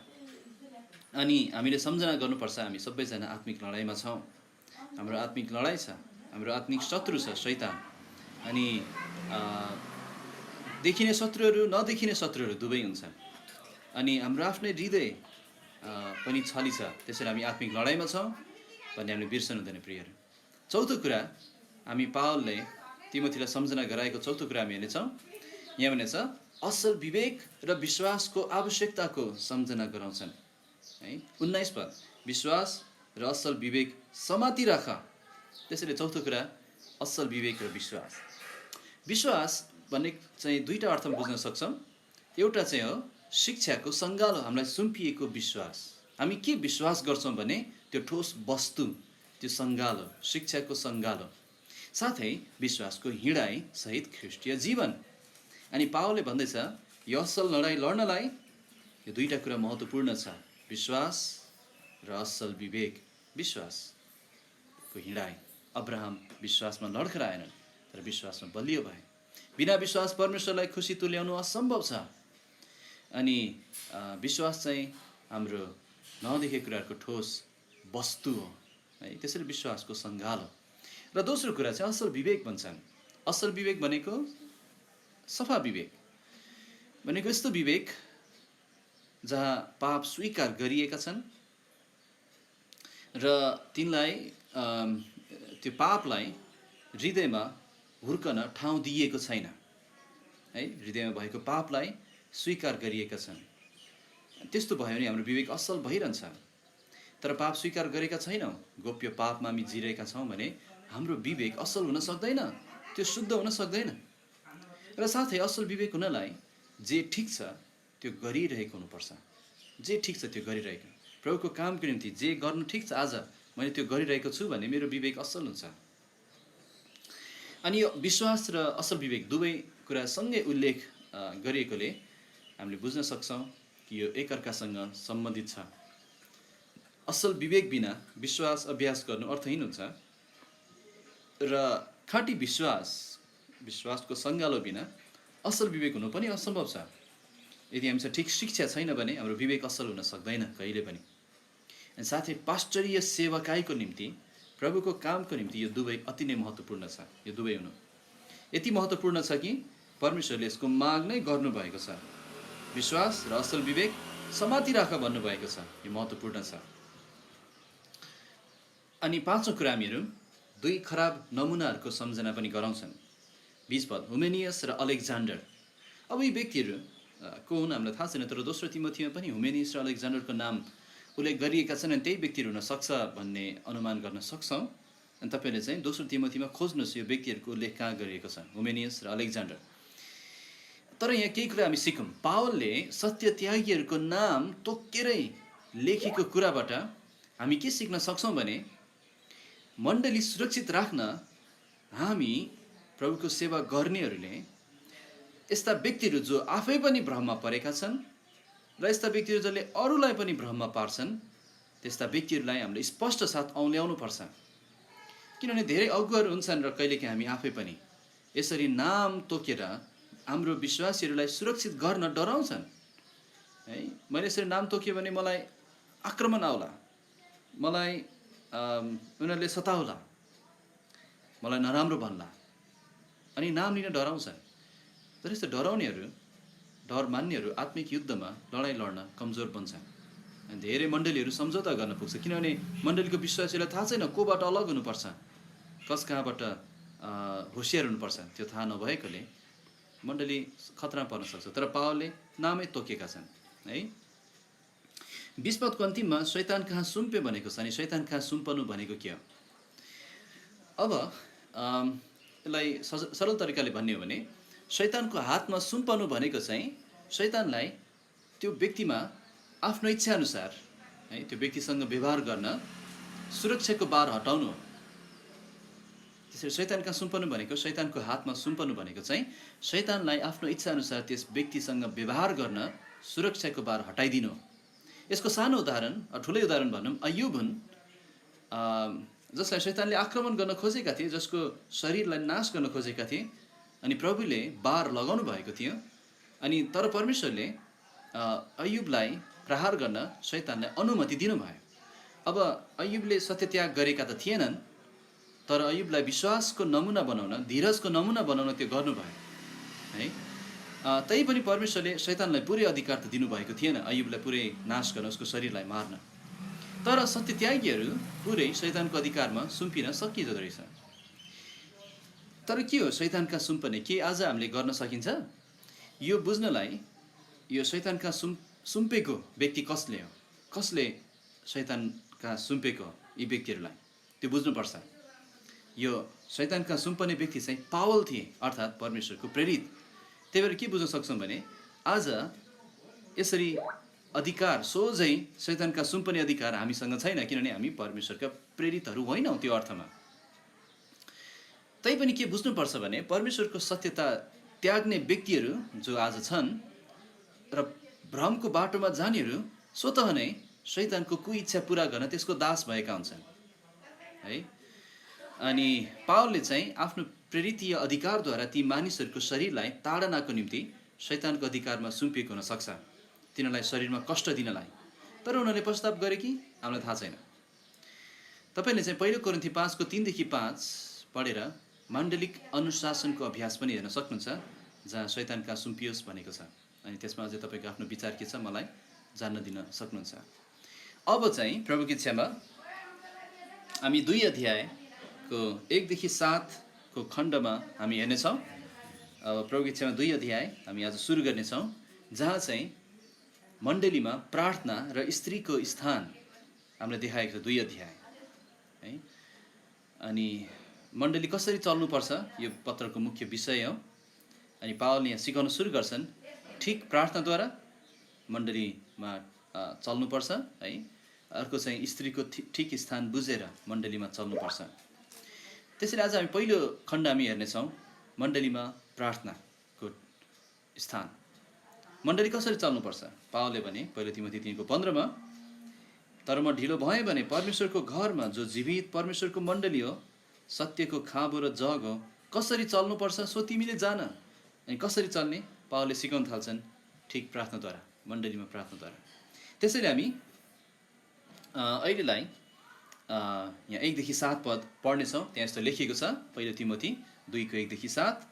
अनि हामीले सम्झना गर्नुपर्छ, हामी सबैजना आत्मिक लडाइँमा छौँ। हाम्रो आत्मिक लडाइँ छ, हाम्रो आत्मिक शत्रु छ शैतान। अनि देखिने शत्रुहरू नदेखिने शत्रुहरू दुवै हुन्छन्। अनि हाम्रो आफ्नै हृदय पनि छली छ, त्यसैले हामी आत्मिक लडाइँमा छौँ भन्ने हामीले बिर्सनु हुँदैन प्रियहरू। चौथो कुरा हामी पावलले तिमोथीलाई सम्झना गराएको चौथो कुरा हामी हेर्नेछौँ। यहाँ भनेछ असल विवेक र विश्वासको आवश्यकताको सम्झना गराउँछन् है। 19 पद, विश्वास र असल विवेक समाति राख। त्यसैले चौथो कुरा असल विवेक र विश्वास। विश्वास भन्ने चाहिँ दुईवटा अर्थमा बुझ्न सक्छौँ। एउटा चाहिँ हो शिक्षाको सङ्गालो, हामीलाई सुम्पिएको विश्वास। हामी के विश्वास गर्छौँ भने त्यो ठोस वस्तु, त्यो सङ्गालो, शिक्षाको सङ्गालो, साथै विश्वासको हिँडाइ सहित ख्रिस्टीय जीवन। अनि पावलले भन्दैछ यो असल लडाइँ लड्नलाई यो दुईवटा कुरा महत्त्वपूर्ण छ, विश्वास र असल विवेक। विश्वासको हिँडाइ। अब्राहम विश्वासमा लड्खराएनन्, तर विश्वासमा बलियो भए। बिना विश्वास परमेश्वरलाई खुसी तुल्याउनु असम्भव छ। अनि विश्वास चाहिँ हाम्रो नदेखेको कुराहरूको ठोस वस्तु हो है, त्यसैले विश्वासको सङ्गालो। र दोस्रो कुरा चाहिँ असल विवेक भन्छन्। असल विवेक भनेको सफा विवेक भनेको यस्तो विवेक जहाँ पाप स्वीकार गरिएका छन् र तिनलाई त्यो पापलाई हृदयमा हुर्कन ठाउँ दिइएको छैन है। हृदयमा भएको पापलाई स्वीकार गरिएका छन्। त्यस्तो भयो भने हाम्रो विवेक असल भइरहन्छ। तर पाप स्वीकार गरेका छैनौँ, गोप्य पापमा हामी जिरहेका छौँ भने हाम्रो विवेक असल हुन सक्दैन, त्यो शुद्ध हुन सक्दैन। र साथै असल विवेक हुनलाई जे ठिक छ त्यो गरिरहेको हुनुपर्छ। जे ठिक छ त्यो गरिरहेको, प्रभुको कामको निम्ति जे गर्नु ठिक छ आज मैले त्यो गरिरहेको छु भने मेरो विवेक असल हुन्छ। अनि यो विश्वास र असल विवेक दुवै कुरा सँगै उल्लेख गरिएकोले हामीले बुझ्न सक्छौँ कि यो एकअर्कासँग सम्बन्धित छ। असल विवेक बिना विश्वास अभ्यास गर्नु अर्थहीन हुन्छ र खाँटी विश्वासको सङ्गालो बिना असल विवेक हुनु पनि असम्भव छ। यदि हामीसँग ठिक शिक्षा छैन भने हाम्रो विवेक असल हुन सक्दैन कहिले पनि। अनि साथै पास्टरीय सेवकाईको निम्ति, प्रभुको कामको निम्ति यो दुवै अति नै महत्त्वपूर्ण छ। यो दुवै हुनु यति महत्त्वपूर्ण छ कि परमेश्वरले यसको माग नै गर्नुभएको छ। विश्वास र असल विवेक समाति राख भन्नुभएको छ। यो महत्त्वपूर्ण छ। अनि पाँचौँ कुरा हामीहरू दुई खराब नमुनाहरूको सम्झना पनि गराउँछन्। 20 पद, हुमेनियस र अलेक्जान्डर। अब यी व्यक्तिहरू को हुन् हामीलाई थाहा छैन, तर दोस्रो तिमोथीमा पनि हुमेनियस र अलेक्जान्डरको नाम उल्लेख गरिएका छन्। अनि त्यही व्यक्तिहरू हुनसक्छ भन्ने अनुमान गर्न सक्छौँ। अनि तपाईँले चाहिँ दोस्रो तिमोथीमा खोज्नुहोस् यो व्यक्तिहरूको उल्लेख कहाँ गरिएको छ, हुमेनियस र अलेक्जान्डर। तर यहाँ केही कुरा हामी सिकौँ। पावलले सत्य त्यागीहरूको नाम तोकेरै लेखेको कुराबाट हामी के सिक्न सक्छौँ भने मण्डली सुरक्षित राख्न हामी प्रभुको सेवा गर्नेहरूले यस्ता व्यक्तिहरू जो आफै पनि भ्रममा परेका छन् र यस्ता व्यक्तिहरू जसले अरूलाई पनि भ्रममा पार्छन्, त्यस्ता व्यक्तिहरूलाई हामीले स्पष्ट साथ औँल्याउनु पर्छ। किनभने धेरै अगुवाहरू हुन्छन् र कहिलेकाहीँ हामी आफै पनि यसरी नाम तोकेर हाम्रो विश्वासीहरूलाई सुरक्षित गर्न डराउँछन् है। मैले यसरी नाम तोक्यो भने मलाई आक्रमण आउला, मलाई उनीहरूले सताउला, मलाई नराम्रो भन्ला, अनि नाम लिन डराउँछन्। तर यस्तो डराउनेहरू, डर मान्नेहरू आत्मिक युद्धमा लडाइँ लड्न कमजोर बन्छन्। अनि धेरै मण्डलीहरू सम्झौता गर्न पुग्छ। किनभने मण्डलीको विश्वासीलाई थाहा छैन कोबाट अलग हुनुपर्छ, कस कहाँबाट होसियार हुनुपर्छ, त्यो थाहा नभएकोले मण्डली खतरा पर्न सक्छ। तर पावलले नामै तोकेका छन् है। 20 पदको अन्तिममा शैतान कहाँ सुम्प्यो भनेको छ। अनि शैतान कहाँ सुम्पनु भनेको के हो? अब यसलाई सरल तरिकाले भन्ने हो भने शैतानको हातमा सुम्पनु भनेको चाहिँ शैतानलाई त्यो व्यक्तिमा आफ्नो इच्छाअनुसार है त्यो व्यक्तिसँग व्यवहार गर्न सुरक्षाको बार हटाउनु हो। त्यसरी शैतान कहाँ सुम्पनु भनेको, शैतानको हातमा सुम्पनु भनेको चाहिँ शैतानलाई आफ्नो इच्छाअनुसार त्यस व्यक्तिसँग व्यवहार गर्न सुरक्षाको बार हटाइदिनु हो। यसको सानो उदाहरण, ठुलै उदाहरण भनौँ, अय्युब हुन्, जसलाई शैतानले आक्रमण गर्न खोजेका थिए, जसको शरीरलाई नाश गर्न खोजेका थिए। अनि प्रभुले बार लगाउनु भएको थियो। अनि तर परमेश्वरले अय्युबलाई प्रहार गर्न शैतानलाई अनुमति दिनुभयो। अब अय्युबले सत्यत्याग गरेका त थिएनन्, तर अय्युबलाई विश्वासको नमुना बनाउन, धीरजको नमुना बनाउन त्यो गर्नुभयो है। तै पनि परमेश्वरले शैतानलाई पुरै अधिकार त दिनुभएको थिएन अय्युबलाई पुरै नाश गर्न, उसको शरीरलाई मार्न। तर सत्यत्यागीहरू पुरै शैतानको अधिकारमा सुम्पिन सकिँदो रहेछ। तर के हो शैतानका सुम्पने? के आज हामीले गर्न सकिन्छ? यो बुझ्नलाई यो शैतानका सुम्पेको व्यक्ति कसले हो, कसले शैतानका सुम्पेको यी व्यक्तिहरूलाई त्यो बुझ्नुपर्छ। यो शैतानका सुम्पने व्यक्ति चाहिँ पावल थिए, अर्थात् परमेश्वरको प्रेरित। त्यही भएर के बुझ्न सक्छौँ भने आज यसरी अधिकार सोझै शैतानका सुम्पने अधिकार हामीसँग छैन, किनभने हामी परमेश्वरका प्रेरितहरू होइनौँ त्यो अर्थमा। तैपनि के बुझ्नुपर्छ भने परमेश्वरको सत्यता त्याग्ने व्यक्तिहरू जो आज छन् र भ्रमको बाटोमा जानेहरू स्वतः नै शैतानको कुइच्छा पुरा गर्न त्यसको दास भएका हुन्छन् है। अनि पावलले चाहिँ आफ्नो प्रेरितीय अधिकारद्वारा ती मानिसहरूको शरीरलाई ताडनाको निम्ति शैतानको अधिकारमा सुम्पिएको हुन सक्छ, तिनीहरूलाई शरीरमा कष्ट दिनलाई। तर उनीहरूले प्रस्ताव गरे कि हामीलाई थाहा छैन। तपाईँले चाहिँ 1 कोरिन्थी 5को 3देखि 5 पढेर माण्डलिक अनुशासनको अभ्यास पनि हेर्न सक्नुहुन्छ, जहाँ शैतान कहाँ सुम्पियोस् भनेको छ। अनि त्यसमा अझै तपाईँको आफ्नो विचार के छ मलाई जान्न दिन सक्नुहुन्छ। अब चाहिँ प्रभुको इच्छामा हामी 2 अध्यायको 1 देखि 7 को खण्डमा हामी हेर्नेछौँ। अब प्रभुको इच्छामा 2 अध्याय हामी आज सुरु गर्नेछौँ, जहाँ चाहिँ मण्डलीमा प्रार्थना र स्त्रीको स्थान हामीलाई देखाएको छ। 2 अध्याय है। अनि मण्डली कसरी चल्नुपर्छ यो पत्रको मुख्य विषय हो। अनि पावलले यहाँ सिकाउन सुरु गर्छन्, ठिक प्रार्थनाद्वारा मण्डलीमा चल्नुपर्छ है। अर्को चाहिँ स्त्रीको ठिक स्थान बुझेर मण्डलीमा चल्नुपर्छ। त्यसैले आज हामी पहिलो खण्ड हामी हेर्नेछौँ, मण्डलीमा प्रार्थनाको स्थान। मण्डली कसरी चल्नुपर्छ? पावलले भने पहिलो तिमोथी 3:15 मा, तर म ढिलो भएँ भने परमेश्वरको घरमा जो जीवित परमेश्वरको मण्डली हो, सत्यको खाँबो र जग हो, कसरी चल्नुपर्छ सो तिमीले जान। अनि कसरी चल्ने? पावलले सिकाउन थाल्छन्, ठिक प्रार्थनाद्वारा, मण्डलीमा प्रार्थनाद्वारा। त्यसैले हामी अहिलेलाई यहाँ 1 देखि 7 पद पढ्नेछौँ। त्यहाँ यस्तो लेखिएको छ, पहिलो तिमोथी 2 1 देखि 7।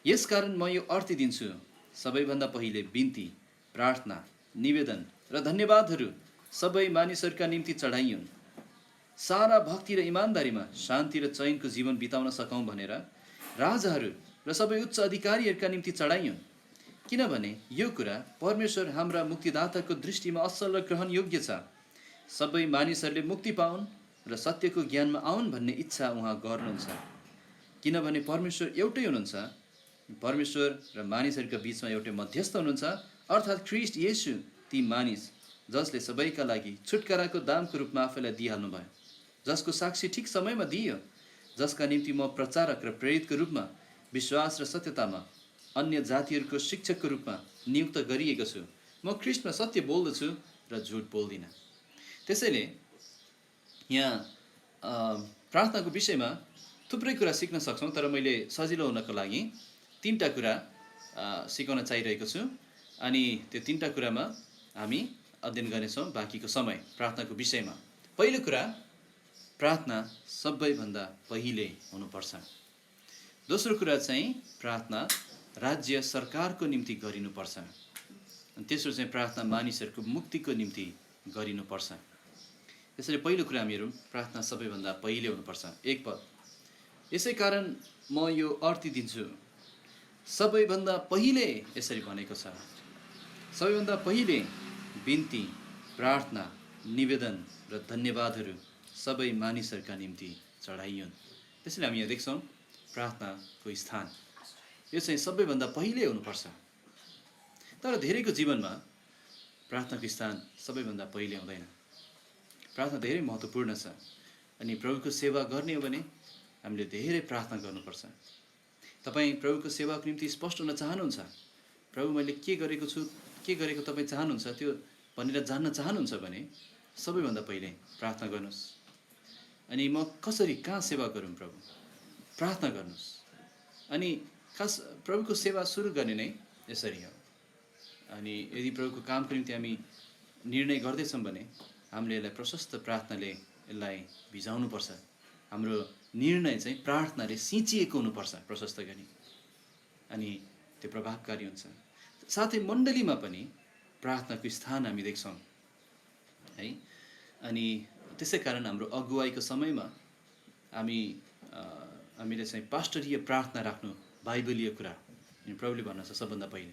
यसकारण म यो अर्ती दिन्छु, सबैभन्दा पहिले बिन्ती, प्रार्थना, निवेदन र धन्यवादहरू सबै मानिसहरूका निम्ति चढाइयुन्, सारा भक्ति र इमान्दारीमा शान्ति र चैनको जीवन बिताउन सकौँ भनेर राजाहरू र सबै उच्च अधिकारीहरूका निम्ति चढाइयुन्। किनभने यो कुरा परमेश्वर हाम्रा मुक्तिदाताको दृष्टिमा असल र ग्रहण योग्य छ। सबै मानिसहरूले मुक्ति पाउन् र सत्यको ज्ञानमा आउन् भन्ने इच्छा उहाँ गर्नुहुन्छ। किनभने परमेश्वर एउटै हुनुहुन्छ, परमेश्वर र मानिसहरूका बिचमा एउटै मध्यस्थ हुनुहुन्छ, अर्थात् ख्रीष्ट येशू, ती मानिस जसले सबैका लागि छुटकाराको दामको रूपमा आफैलाई दिइहाल्नुभयो, जसको साक्षी ठिक समयमा दिइयो, जसका निम्ति म प्रचारक र प्रेरितको रूपमा विश्वास र सत्यतामा अन्य जातिहरूको शिक्षकको रूपमा नियुक्त गरिएको छु। म ख्रीष्टमा सत्य बोल्दछु र झुट बोल्दिनँ। त्यसैले यहाँ प्रार्थनाको विषयमा थुप्रै कुरा सिक्न सक्छौँ, तर मैले सजिलो हुनको लागि 3टा कुरा सिकाउन चाहिरहेको छु। अनि त्यो 3टा कुरामा हामी अध्ययन गर्नेछौँ बाँकीको समय प्रार्थनाको विषयमा। पहिलो कुरा, प्रार्थना सबैभन्दा पहिले हुनुपर्छ। दोस्रो कुरा चाहिँ प्रार्थना राज्य सरकारको निम्ति गरिनुपर्छ। अनि तेस्रो चाहिँ प्रार्थना मानिसहरूको मुक्तिको निम्ति गरिनुपर्छ। त्यसैले पहिलो कुरा हामीहरू प्रार्थना सबैभन्दा पहिले हुनुपर्छ। 1 पद, यसै कारण म यो अर्ती दिन्छु, सबैभन्दा पहिले यसरी भनेको छ, सबैभन्दा पहिले बिन्ती, प्रार्थना, निवेदन र धन्यवादहरू सबै मानिसहरूका निम्ति चढाइयुन्। त्यसैले हामी यहाँ देख्छौँ प्रार्थनाको स्थान यो चाहिँ सबैभन्दा पहिले हुनुपर्छ। तर धेरैको जीवनमा प्रार्थनाको स्थान सबैभन्दा पहिले हुँदैन। प्रार्थना धेरै महत्त्वपूर्ण छ। अनि प्रभुको सेवा गर्ने हो भने हामीले धेरै प्रार्थना गर्नुपर्छ। तपाईँ प्रभुको सेवाको निम्ति स्पष्ट हुन चाहनुहुन्छ, प्रभु मैले के गरेको छु, के गरेको तपाईँ चाहनुहुन्छ त्यो भनेर जान्न चाहनुहुन्छ भने सबैभन्दा पहिले प्रार्थना गर्नुहोस्। अनि म कसरी कहाँ सेवा गरौँ प्रभु, प्रार्थना गर्नुहोस्। अनि खास प्रभुको सेवा सुरु गर्ने नै यसरी हो। अनि यदि प्रभुको कामको निम्ति हामी निर्णय गर्दैछौँ भने हामीले यसलाई प्रशस्त प्रार्थनाले यसलाई भिजाउनुपर्छ। हाम्रो निर्णय चाहिँ प्रार्थनाले सिँचिएको हुनुपर्छ प्रशस्त गरी, अनि त्यो प्रभावकारी हुन्छ। साथै मण्डलीमा पनि प्रार्थनाको स्थान हामी देख्छौँ है। अनि त्यसै कारण हाम्रो अगुवाईको समयमा हामीले चाहिँ पास्टरीय प्रार्थना राख्नु बाइबलीय कुरा अनि प्रभुले भन्नुहुन्छ सबभन्दा पहिले।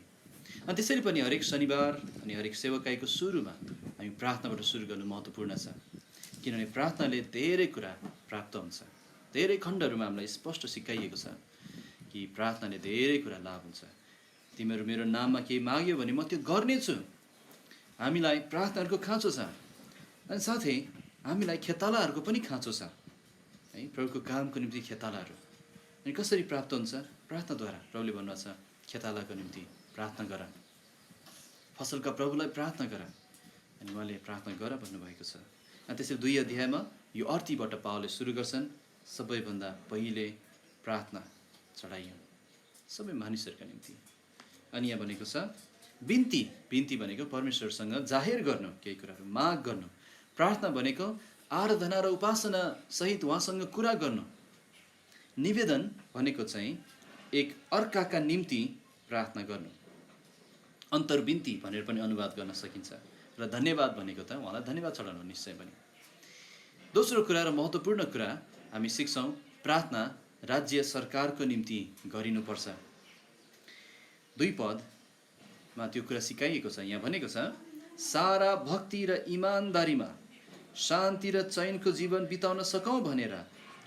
अनि त्यसैले पनि हरेक शनिबार अनि हरेक सेवकाईको सुरुमा हामी प्रार्थनाबाट सुरु गर्नु महत्त्वपूर्ण छ। किनभने प्रार्थनाले धेरै कुरा प्राप्त हुन्छ। धेरै खण्डहरूमा हामीलाई स्पष्ट सिकाइएको छ कि प्रार्थनाले धेरै कुरा लाभ हुन्छ। तिमीहरू मेरो नाममा केही माग्यो भने म त्यो गर्नेछु। हामीलाई प्रार्थनाहरूको खाँचो छ। अनि साथै हामीलाई खेतालाहरूको पनि खाँचो छ है, प्रभुको कामको निम्ति खेतालाहरू। अनि कसरी प्राप्त हुन्छ? प्रार्थनाद्वारा। प्रभुले भन्नुहुन्छ खेतालाको निम्ति प्रार्थना गर, फसलका प्रभुलाई प्रार्थना गर। अनि उहाँले प्रार्थना गर भन्नुभएको छ। अनि त्यसरी 2 अध्यायमा यो अर्तीबाट पावलले सुरु गर्छन्, सबैभन्दा पहिले प्रार्थना चढाइयो सबै मानिसहरूका निम्ति। अनि यहाँ भनेको छ बिन्ती। बिन्ती भनेको परमेश्वरसँग जाहेर गर्नु, केही कुराहरू माग गर्नु। प्रार्थना भनेको आराधना र उपासना सहित उहाँसँग कुरा गर्नु। निवेदन भनेको चाहिँ एक अर्काका निम्ति प्रार्थना गर्नु। अन्तर्बिन्ती भनेर पनि अनुवाद गर्न सकिन्छ। र धन्यवाद भनेको त उहाँलाई धन्यवाद चढाउनु निश्चय पनि। दोस्रो कुरा र महत्त्वपूर्ण कुरा हामी सिक्छौँ, प्रार्थना राज्य सरकारको निम्ति गरिनुपर्छ। 2 पदमा त्यो कुरा सिकाइएको छ। यहाँ भनेको छ, सारा भक्ति र इमानदारीमा शान्ति र चैनको जीवन बिताउन सकौँ भनेर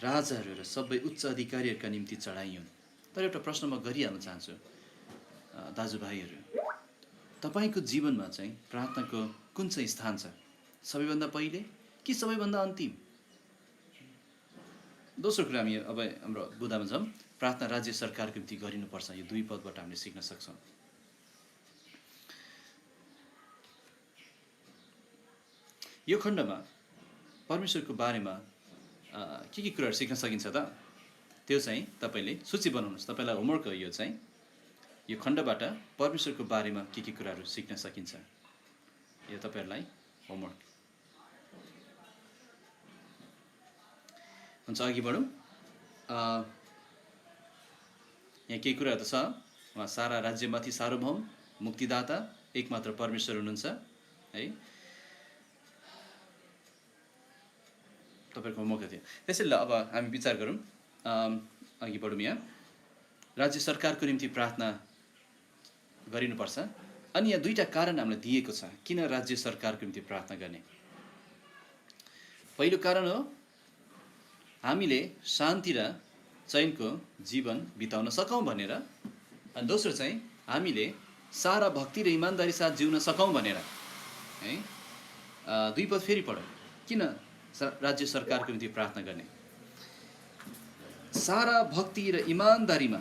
राजाहरू र सबै उच्च अधिकारीहरूका निम्ति चढाइयुन्। तर एउटा प्रश्न म गरिहाल्न चाहन्छु, दाजुभाइहरू, तपाईँको जीवनमा चाहिँ प्रार्थनाको कुन चाहिँ स्थान छ? सबैभन्दा पहिले कि सबैभन्दा अन्तिम? दोस्रो कुरा हामी अब हाम्रो बुदामा छौँ, प्रार्थना राज्य सरकारको निम्ति गरिनुपर्छ। यो 2 पदबाट हामीले सिक्न सक्छौँ। यो खण्डमा परमेश्वरको बारेमा के कुराहरू सिक्न सकिन्छ त? त्यो चाहिँ तपाईँले सूची बनाउनुहोस्। तपाईँलाई होमवर्क हो यो चाहिँ। यो खण्डबाट परमेश्वरको बारेमा के कुराहरू सिक्न सकिन्छ, यो तपाईँहरूलाई होमवर्क हुन्छ। अघि बढौँ। यहाँ केही कुराहरू त छ। उहाँ सारा राज्यमाथि सार्वभौम मुक्तिदाता एकमात्र परमेश्वर हुनुहुन्छ है। तपाईँको होमवर्क थियो। त्यसैले अब हामी विचार गरौँ, अघि बढौँ। यहाँ राज्य सरकारको निम्ति प्रार्थना गरिनुपर्छ। अनि यहाँ 2टा कारण हामीलाई दिएको छ किन राज्य सरकारको निम्ति प्रार्थना गर्ने। पहिलो कारण हो हामीले शान्ति र चैनको जीवन बिताउन सकौँ भनेर। अनि दोस्रो चाहिँ हामीले सारा भक्ति र इमान्दारी साथ जिउन सकौँ भनेर है। 2 पद फेरि पढौँ। किन राज्य सरकारको निम्ति प्रार्थना गर्ने? सारा भक्ति र इमान्दारीमा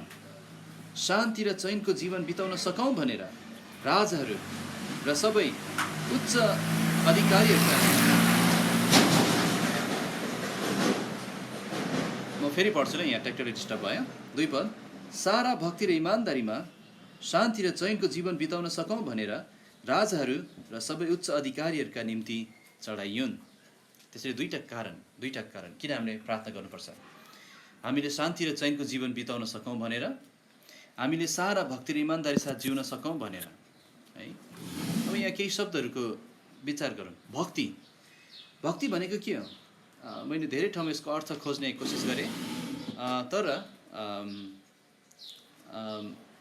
शान्ति र चैनको जीवन बिताउन सकौँ भनेर राजाहरू र सबै उच्च अधिकारीहरूका, म फेरि पढ्छु ल, यहाँ ट्याक्टरले डिस्टर्ब भयो। 2 पद, सारा भक्ति र इमान्दारीमा शान्ति र चैनको जीवन बिताउन सकौँ भनेर राजाहरू र सबै उच्च अधिकारीहरूका निम्ति चढाइयुन्। त्यसैले 2टा कारण किन हामीले प्रार्थना गर्नुपर्छ। हामीले शान्ति र चैनको जीवन बिताउन सकौँ भनेर, हामीले सारा भक्ति र इमान्दारी साथ जिउन सकौँ भनेर है। अब यहाँ केही शब्दहरूको विचार गरौँ। भक्ति भनेको के हो? मैले धेरै ठाउँमा यसको अर्थ खोज्ने कोसिस गरेँ, तर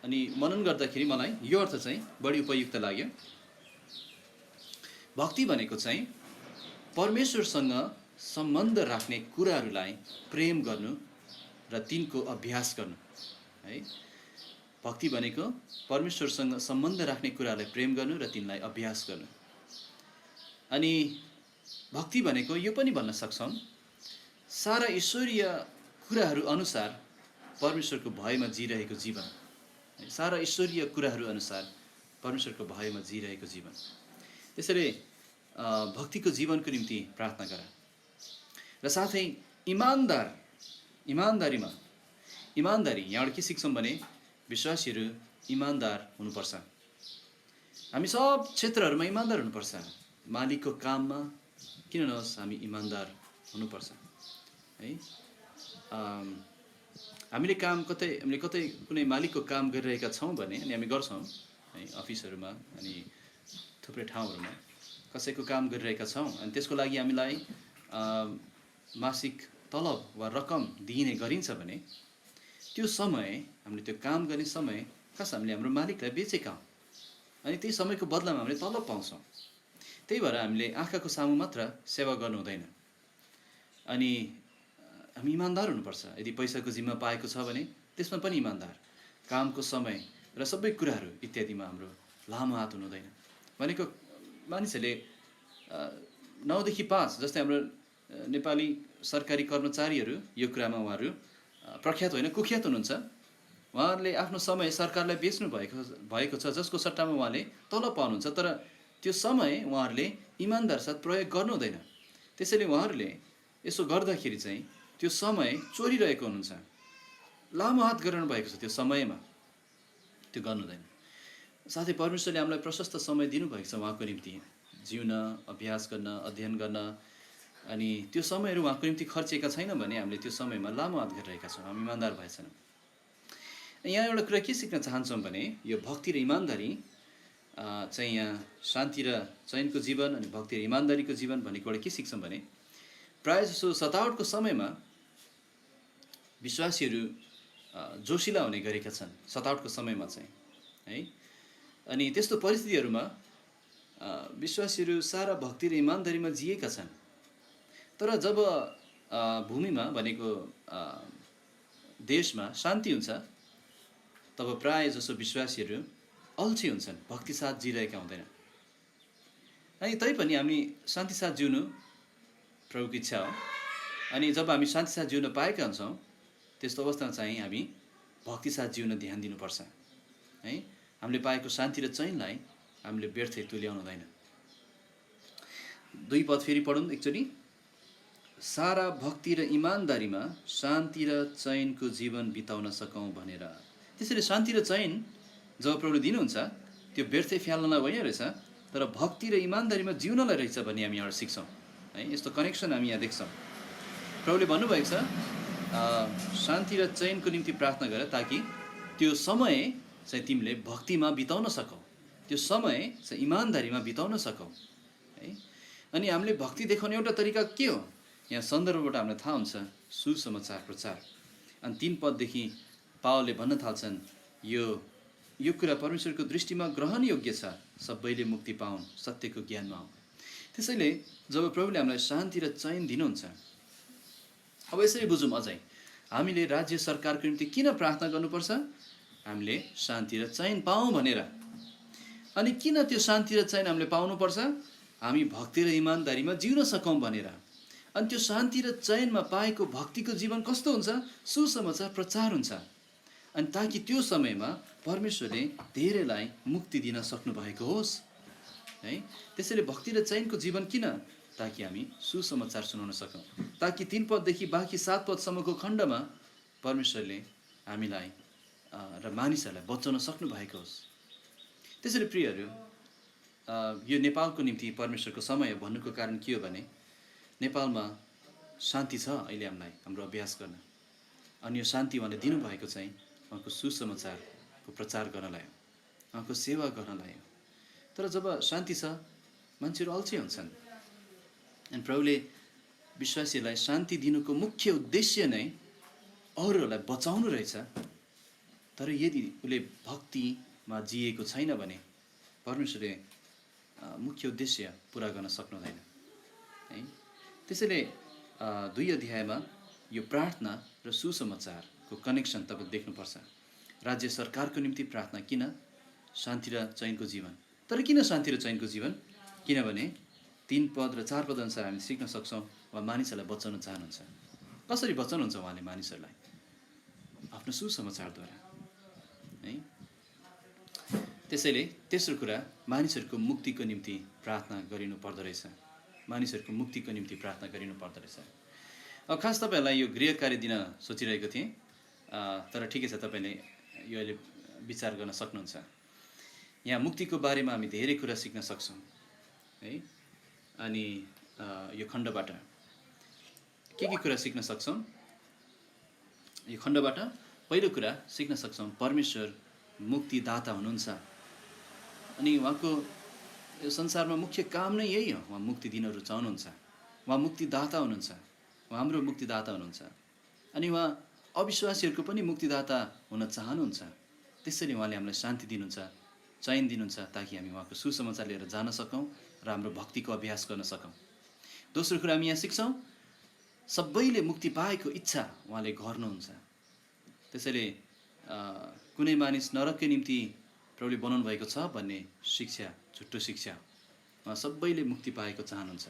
अनि मनन गर्दाखेरि मलाई यो अर्थ चाहिँ बढी उपयुक्त लाग्यो। भक्ति भनेको चाहिँ परमेश्वरसँग सम्बन्ध राख्ने कुराहरूलाई प्रेम गर्नु र तिनको अभ्यास गर्नु है। भक्ति भनेको परमेश्वरसँग सम्बन्ध राख्ने कुराहरूलाई प्रेम गर्नु र तिनलाई अभ्यास गर्नु। अनि भक्ति भनेको यो पनि भन्न सक्छौँ, सारा ईश्वरीय कुराहरू अनुसार परमेश्वरको भयमा जिरहेको जीवन। सारा ईश्वरीय कुराहरू अनुसार परमेश्वरको भयमा जिरहेको जीवन। त्यसैले भक्तिको जीवनको निम्ति प्रार्थना गर। र साथै इमान्दारी यहाँबाट के सिक्छौँ भने विश्वासीहरू इमान्दार हुनुपर्छ। हामी सब क्षेत्रहरूमा इमान्दार हुनुपर्छ। मालिकको काममा किन नहोस्, हामी इमान्दार हुनुपर्छ है। हामीले कतै कुनै मालिकको काम गरिरहेका छौँ भने, अनि हामी गर्छौँ है, अफिसहरूमा अनि थुप्रै ठाउँहरूमा कसैको काम गरिरहेका छौँ, अनि त्यसको लागि हामीलाई मासिक तलब वा रकम दिइने गरिन्छ भने त्यो समय, हामीले त्यो काम गर्ने समय खास हामीले हाम्रो मालिकलाई बेचेका हौँ, अनि त्यही समयको बदलामा हामीले तलब पाउँछौँ। त्यही भएर हामीले आँखाको सामु मात्र सेवा गर्नु हुँदैन। अनि हामी इमान्दार हुनुपर्छ। यदि पैसाको जिम्मा पाएको छ भने त्यसमा पनि इमान्दार, कामको समय र सबै कुराहरू इत्यादिमा हाम्रो लामो हात हुनु हुँदैन। भनेको मानिसहरूले 9 देखि 5 जस्तै हाम्रो नेपाली सरकारी कर्मचारीहरू यो कुरामा उहाँहरू प्रख्यात होइन, कुख्यात हुनुहुन्छ। उहाँहरूले आफ्नो समय सरकारलाई बेच्नु भएको छ, जसको सट्टामा उहाँले तलब पाउनुहुन्छ, तर त्यो समय उहाँहरूले इमान्दार साथ प्रयोग गर्नु हुँदैन। त्यसैले उहाँहरूले यसो गर्दाखेरि चाहिँ त्यो समय चोरिरहेको हुनुहुन्छ। लामो हात गरिरहनु भएको छ, त्यो समयमा त्यो गर्नु हुँदैन। साथै परमेश्वरले हामीलाई प्रशस्त समय दिनुभएको छ उहाँको निम्ति जिउन, अभ्यास गर्न, अध्ययन गर्न, अनि त्यो समयहरू उहाँको निम्ति खर्चिएका छैन भने हामीले त्यो समयमा लामो हात गरिरहेका छौँ, हामी इमान्दार भएछौँ। यहाँ एउटा कुरा के सिक्न चाहन्छौँ भने यो भक्ति र इमान्दारी चाहिँ यहाँ शान्ति र चयनको जीवन अनि भक्ति र इमान्दारीको जीवन भनेकोबाट के सिक्छौँ भने प्रायः जसो सतावटको समयमा विश्वासीहरू जोसिला हुने गरेका छन् सतावटको समयमा चाहिँ है। अनि त्यस्तो परिस्थितिहरूमा विश्वासीहरू सारा भक्ति र इमान्दारीमा जिएका छन्। तर जब भूमिमा भनेको देशमा शान्ति हुन्छ तब प्राय जसो विश्वासीहरू अल्छी हुन्छन्, भक्ति साथ जिरहेका हुँदैन। अनि तैपनि हामी शान्ति साथ जिउनु प्रभुको इच्छा हो। अनि जब हामी शान्ति साथ जिउन पाएका हुन्छौँ त्यस्तो अवस्थामा चाहिँ हामी भक्ति साथ जिउन ध्यान दिनुपर्छ है। हामीले पाएको शान्ति र चैनलाई हामीले व्यर्थै तुल्याउनु हुँदैन। 2 पद फेरि पढौँ एकचोटि। सारा भक्ति र इमान्दारीमा शान्ति र चयनको जीवन बिताउन सकौँ भनेर। त्यसैले शान्ति र चयन जब प्रभुले दिनुहुन्छ त्यो व्यर्थै फ्याल्नलाई होइन रहेछ, तर भक्ति र इमान्दारीमा जिउनलाई रहेछ भन्ने हामी यहाँ सिक्छौँ है। यस्तो कनेक्सन हामी यहाँ देख्छौँ। प्रभुले भन्नुभएको छ शान्ति र चयनको निम्ति प्रार्थना गर ताकि त्यो समय चाहिँ तिमीले भक्तिमा बिताउन सकौ, त्यो समय चाहिँ इमान्दारीमा बिताउन सकौ है। अनि हामीले भक्ति देखाउने एउटा तरिका के हो? यहाँ सन्दर्भबाट हामीलाई थाहा हुन्छ, सुसमाचार प्रचार। अनि 3 पददेखि पावलले भन्न थाल्छन् यो कुरा परमेश्वरको दृष्टिमा ग्रहण योग्य छ, सबैले मुक्ति पाउन्, सत्यको ज्ञानमा आउन्। त्यसैले जब प्रभुले हामीलाई शान्ति र चयन दिनुहुन्छ, अब यसरी बुझौँ अझै हामीले राज्य सरकारको निम्ति किन प्रार्थना गर्नुपर्छ? हामीले शान्ति र चयन पाऊँ भनेर। अनि किन त्यो शान्ति र चयन हामीले पाउनुपर्छ? हामी भक्ति र इमान्दारीमा जिउन सकौँ भनेर। अनि त्यो शान्ति र चयनमा पाएको भक्तिको जीवन कस्तो हुन्छ? सुसमाचार प्रचार हुन्छ। अनि ताकि त्यो समयमा परमेश्वरले धेरैलाई मुक्ति दिन सक्नुभएको होस् है। त्यसैले भक्ति र चयनको जीवन किन? ताकि हामी सुसमाचार सुनाउन सकौँ, ताकि 3 पददेखि बाँकी 7 पदसम्मको खण्डमा परमेश्वरले हामीलाई र मानिसहरूलाई बचाउन सक्नु भएको होस्। त्यसैले प्रियहरू, यो नेपालको निम्ति परमेश्वरको समय भन्नुको कारण के हो भने नेपालमा शान्ति छ अहिले हामीलाई हाम्रो अभ्यास गर्न। अनि यो शान्ति उहाँले दिनुभएको चाहिँ उहाँको सुसमाचारको प्रचार गर्नलाई हो, उहाँको सेवा गर्नलाई हो। तर जब शान्ति छ मान्छेहरू अल्छी हुन्छन्। अनि प्रभुले विश्वासीहरूलाई शान्ति दिनुको मुख्य उद्देश्य नै अरूहरूलाई बचाउनु रहेछ। तर यदि उसले भक्तिमा जिएको छैन भने परमेश्वरले मुख्य उद्देश्य पुरा गर्न सक्नुहुँदैन है। त्यसैले 2 अध्यायमा यो प्रार्थना र सुसमाचारको कनेक्सन तपाईँ देख्नुपर्छ। राज्य सरकारको निम्ति प्रार्थना किन? शान्ति र चयनको जीवन। तर किन शान्ति र चयनको जीवन? किनभने 3 पद र 4 पद अनुसार हामी सिक्न सक्छौँ उहाँ मानिसहरूलाई बचाउन चाहनुहुन्छ। कसरी बचाउनुहुन्छ उहाँले मानिसहरूलाई? आफ्नो सुसमाचारद्वारा है। त्यसैले तेस्रो कुरा, मानिसहरूको मुक्तिको निम्ति प्रार्थना गरिनु पर्दो रहेछ। मानिसहरूको मुक्तिको निम्ति प्रार्थना गरिनु पर्दो रहेछ। अब खास तपाईँहरूलाई यो गृह कार्य दिन सोचिरहेको थिएँ, तर ठिकै छ, तपाईँले यो अहिले विचार गर्न सक्नुहुन्छ। यहाँ मुक्तिको बारेमा हामी धेरै कुरा सिक्न सक्छौँ है। अनि यो खण्डबाट के कुरा सिक्न सक्छौँ? यो खण्डबाट पहिलो कुरा सिक्न सक्छौँ, परमेश्वर मुक्तिदाता हुनुहुन्छ। अनि उहाँको यो संसारमा मुख्य काम नै यही हो, उहाँ मुक्ति दिन रुचाउनुहुन्छ। उहाँ मुक्तिदाता हुनुहुन्छ, उहाँ हाम्रो मुक्तिदाता हुनुहुन्छ। अनि उहाँ अविश्वासीहरूको पनि मुक्तिदाता हुन चाहनुहुन्छ। त्यसैले उहाँले हामीलाई शान्ति दिनुहुन्छ, चयन दिनुहुन्छ, ताकि हामी उहाँको सुसमाचार लिएर जान सकौँ र हाम्रो भक्तिको अभ्यास गर्न सकौँ। दोस्रो कुरा हामी यहाँ सिक्छौँ, सबैले मुक्ति पाएको इच्छा उहाँले गर्नुहुन्छ। त्यसैले कुनै मानिस नरककै निम्ति प्रभुले बनाउनु भएको छ भन्ने शिक्षा झुट्टो शिक्षा। उहाँ सबैले मुक्ति पाएको चाहनुहुन्छ।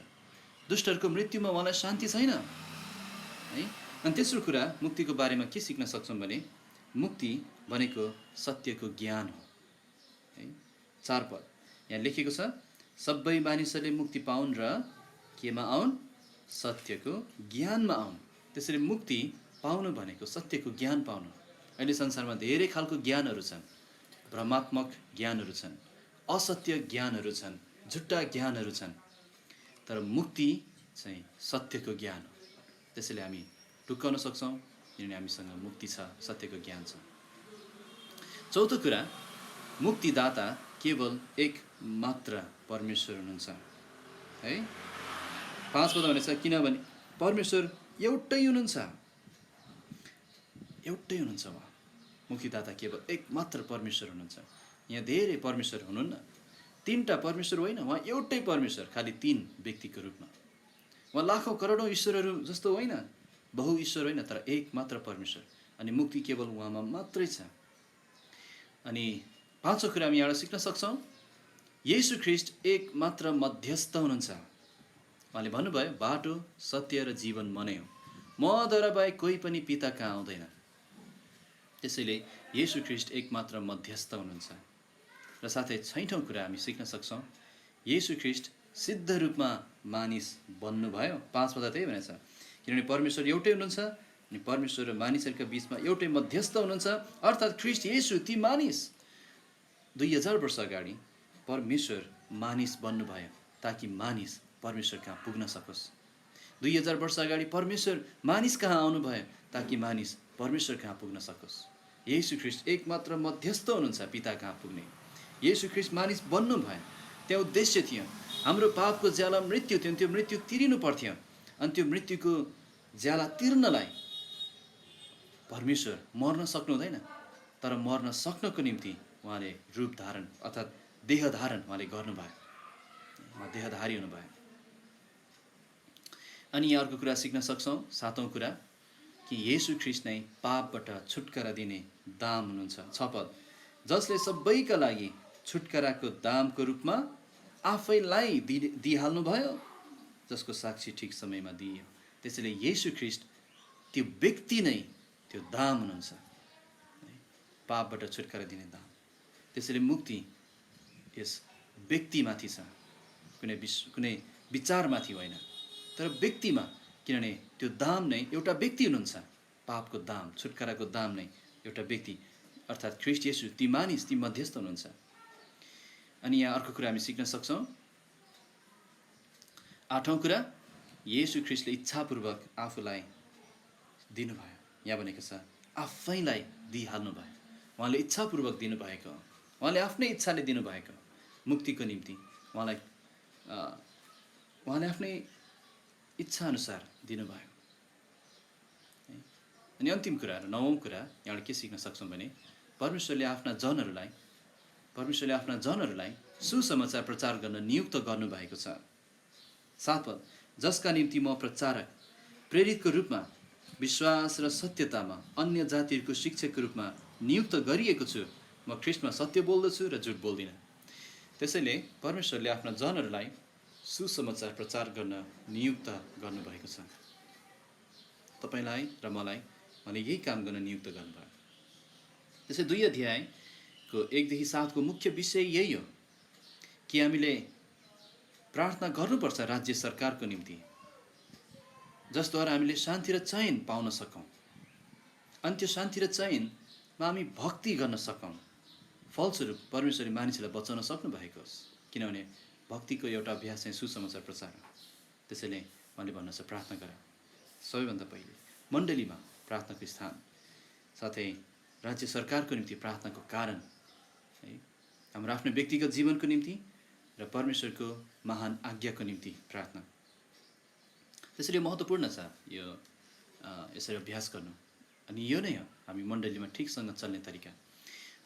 दुष्टहरूको मृत्युमा उहाँलाई शान्ति छैन है। अनि तेस्रो कुरा, मुक्तिको बारेमा के सिक्न सक्छौँ भने मुक्ति भनेको सत्यको ज्ञान हो है। 4 पद यहाँ लेखेको छ, सबै मानिसहरूले मुक्ति पाउन् र केमा आउन्? सत्यको ज्ञानमा आउन्। त्यसैले मुक्ति पाउनु भनेको सत्यको ज्ञान पाउनु। अहिले संसारमा धेरै खालको ज्ञानहरू छन्, भ्रमात्मक ज्ञानहरू छन्, असत्य ज्ञानहरू छन्, झुट्टा ज्ञानहरू छन्। तर मुक्ति चाहिँ सत्यको ज्ञान हो। त्यसैले हामी ढुक्काउन सक्छौँ किनभने हामीसँग मुक्ति छ, सत्यको ज्ञान छ। चौथो कुरा, मुक्तिदाता केवल एक मात्र परमेश्वर हुनुहुन्छ है। 5 पद भनेछ किनभने परमेश्वर एउटै हुनुहुन्छ, एउटै हुनुहुन्छ। उहाँ मुक्तिदाता केवल एक मात्र परमेश्वर हुनुहुन्छ। यहाँ धेरै परमेश्वर हुनुहुन्न, 3टा परमेश्वर होइन, उहाँ एउटै परमेश्वर, खालि 3 व्यक्तिको रूपमा। उहाँ लाखौँ करोडौँ ईश्वरहरू जस्तो होइन, बहु ईश्वर होइन, तर एक मात्र परमेश्वर। अनि मुक्ति केवल उहाँमा मात्रै छ। अनि 5औं कुरा हामी यहाँबाट सिक्न सक्छौँ, येशू ख्रीष्ट एक मात्र मध्यस्थ हुनुहुन्छ। उहाँले भन्नुभयो, बाटो सत्य र जीवन म नै हो, मद्वारा बाहेक कोही पनि पिता कहाँ आउँदैन। त्यसैले येशू ख्रीष्ट एक मात्र मध्यस्थ हुनुहुन्छ। र साथै 6औं कुरा हामी सिक्न सक्छौँ, येशू ख्रीष्ट सिद्ध रूपमा मानिस बन्नुभयो। 5 पद त्यही भनेछ, किनभने परमेश्वर एउटै हुनुहुन्छ अनि परमेश्वर र मानिसहरूका बिचमा एउटै मध्यस्थ हुनुहुन्छ, अर्थात् ख्रीष्ट येशू ती मानिस 2000 वर्ष अगाडि परमेश्वर मानिस बन्नुभयो ताकि मानिस परमेश्वर कहाँ पुग्न सकोस्। 2000 वर्ष अगाडि परमेश्वर मानिस कहाँ आउनुभयो ताकि मानिस परमेश्वर कहाँ पुग्न सकोस्। येशू ख्रीष्ट एक मात्र मध्यस्थ हुनुहुन्छ पिता कहाँ पुग्ने। येशू ख्रीष्ट मानिस बन्नुभयो, त्यहाँ उद्देश्य थियो, हाम्रो पापको ज्याला मृत्यु थियो, त्यो मृत्यु तिरिनु पर्थ्यो। अनि त्यो मृत्युको ज्याला तिर्नलाई परमेश्वर मर्न सक्नु हुँदैन, तर मर्न सक्नको निम्ति उहाँले रूप धारण अर्थात् देह धारण उहाँले गर्नुभयो, उहाँ देहधारी हुनुभयो। अनि यहाँ अर्को कुरा सिक्न सक्छौँ, 7औं कुरा, कि येशू ख्रीष्ट नै पापबाट छुटकारा दिने दाम हुनुहुन्छ। 6 पद, जसले सबैका लागि छुटकाराको दामको रूपमा आफैलाई दिइहाल्नुभयो, जसको साक्षी ठिक समयमा दिइयो। त्यसैले येशू ख्रीष्ट त्यो व्यक्ति नै त्यो दाम हुनुहुन्छ, पापबाट छुटकारा दिने दाम। त्यसैले मुक्ति यस व्यक्तिमाथि छ, कुनै विचारमाथि होइन, तर व्यक्तिमा, किनभने त्यो दाम नै एउटा व्यक्ति हुनुहुन्छ। पापको दाम, छुटकाराको दाम नै एउटा व्यक्ति अर्थात् ख्रीष्ट येशू ती मानिस, ती मध्यस्थ हुनुहुन्छ। अनि यहाँ अर्को कुरा हामी सिक्न सक्छौँ, 8औं कुरा, येशू ख्रीष्टले इच्छापूर्वक आफूलाई दिनुभयो। यहाँ भनेको छ आफैलाई दिइहाल्नुभयो, उहाँले इच्छापूर्वक दिनुभएको, उहाँले आफ्नै इच्छाले दिनुभएको मुक्तिको निम्ति उहाँले आफ्नै इच्छाअनुसार दिनुभयो। अनि अन्तिम कुरा र 9औं कुरा यहाँबाट के सिक्न सक्छौँ भने, परमेश्वरले आफ्ना जनहरूलाई सुसमाचार प्रचार गर्न नियुक्त गर्नुभएको छ। 7 पद, जसका निम्ति म प्रचारक प्रेरितको रूपमा विश्वास र सत्यतामा अन्य जातिहरूको शिक्षकको रूपमा नियुक्त गरिएको छु। म ख्रीष्टमा सत्य बोल्दछु र झुट बोल्दिनँ। त्यसैले परमेश्वरले आफ्ना जनहरूलाई सुसमाचार प्रचार गर्न नियुक्त गर्नुभएको छ। तपाईँलाई र मलाई भने यही काम गर्न नियुक्त गर्नुभयो। त्यसै 2 अध्यायको 1देखि 7को मुख्य विषय यही हो कि हामीले प्रार्थना गर्नुपर्छ राज्य सरकारको निम्ति, जसद्वारा हामीले शान्ति र चयन पाउन सकौँ। अनि त्यो शान्ति र चयनमा हामी भक्ति गर्न सकौँ। फलस्वरूप परमेश्वरले मानिसहरूलाई बचाउन सक्नु भएको होस्, किनभने भक्तिको एउटा अभ्यास चाहिँ सुसमाचार प्रचार हो। त्यसैले उहाँले भन्नुहुन्छ प्रार्थना गर। सबैभन्दा पहिले मण्डलीमा प्रार्थनाको स्थान, साथै राज्य सरकारको निम्ति प्रार्थनाको कारण है, हाम्रो आफ्नो व्यक्तिगत जीवनको निम्ति र परमेश्वरको महान आज्ञाको निम्ति प्रार्थना। त्यसैले महत्त्वपूर्ण छ यो यसरी अभ्यास गर्नु। अनि यो नै हो हामी मण्डलीमा ठिकसँग चल्ने तरिका।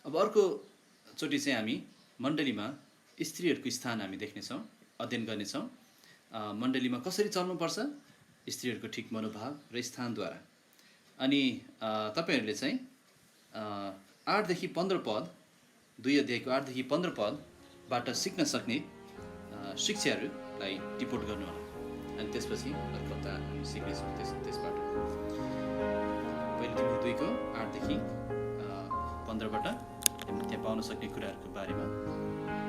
अब अर्कोचोटि चाहिँ हामी मण्डलीमा स्त्रीहरूको स्थान हामी देख्नेछौँ, अध्ययन गर्नेछौँ। मण्डलीमा कसरी चल्नुपर्छ, स्त्रीहरूको ठिक मनोभाव र स्थानद्वारा। अनि तपाईँहरूले चाहिँ 8देखि 15 पद, 2 अध्यायको 8देखि 15 पदबाट सिक्न सक्ने शिक्षाहरूलाई टिपोट गर्नुहोला। अनि त्यसपछि अर्को हप्ता हामी सिक्नेछौँ त्यसबाट। पहिले तिमी 2को 8देखि 15बाट त्यहाँ पाउन सक्ने कुराहरूको बारेमा,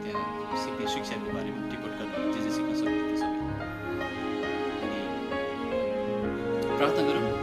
त्यहाँ सिक्ने शिक्षाको बारेमा टिपोट गर्नु, जे सिक्न सक्नु त्यो सबै। अनि प्रार्थना गरौँ।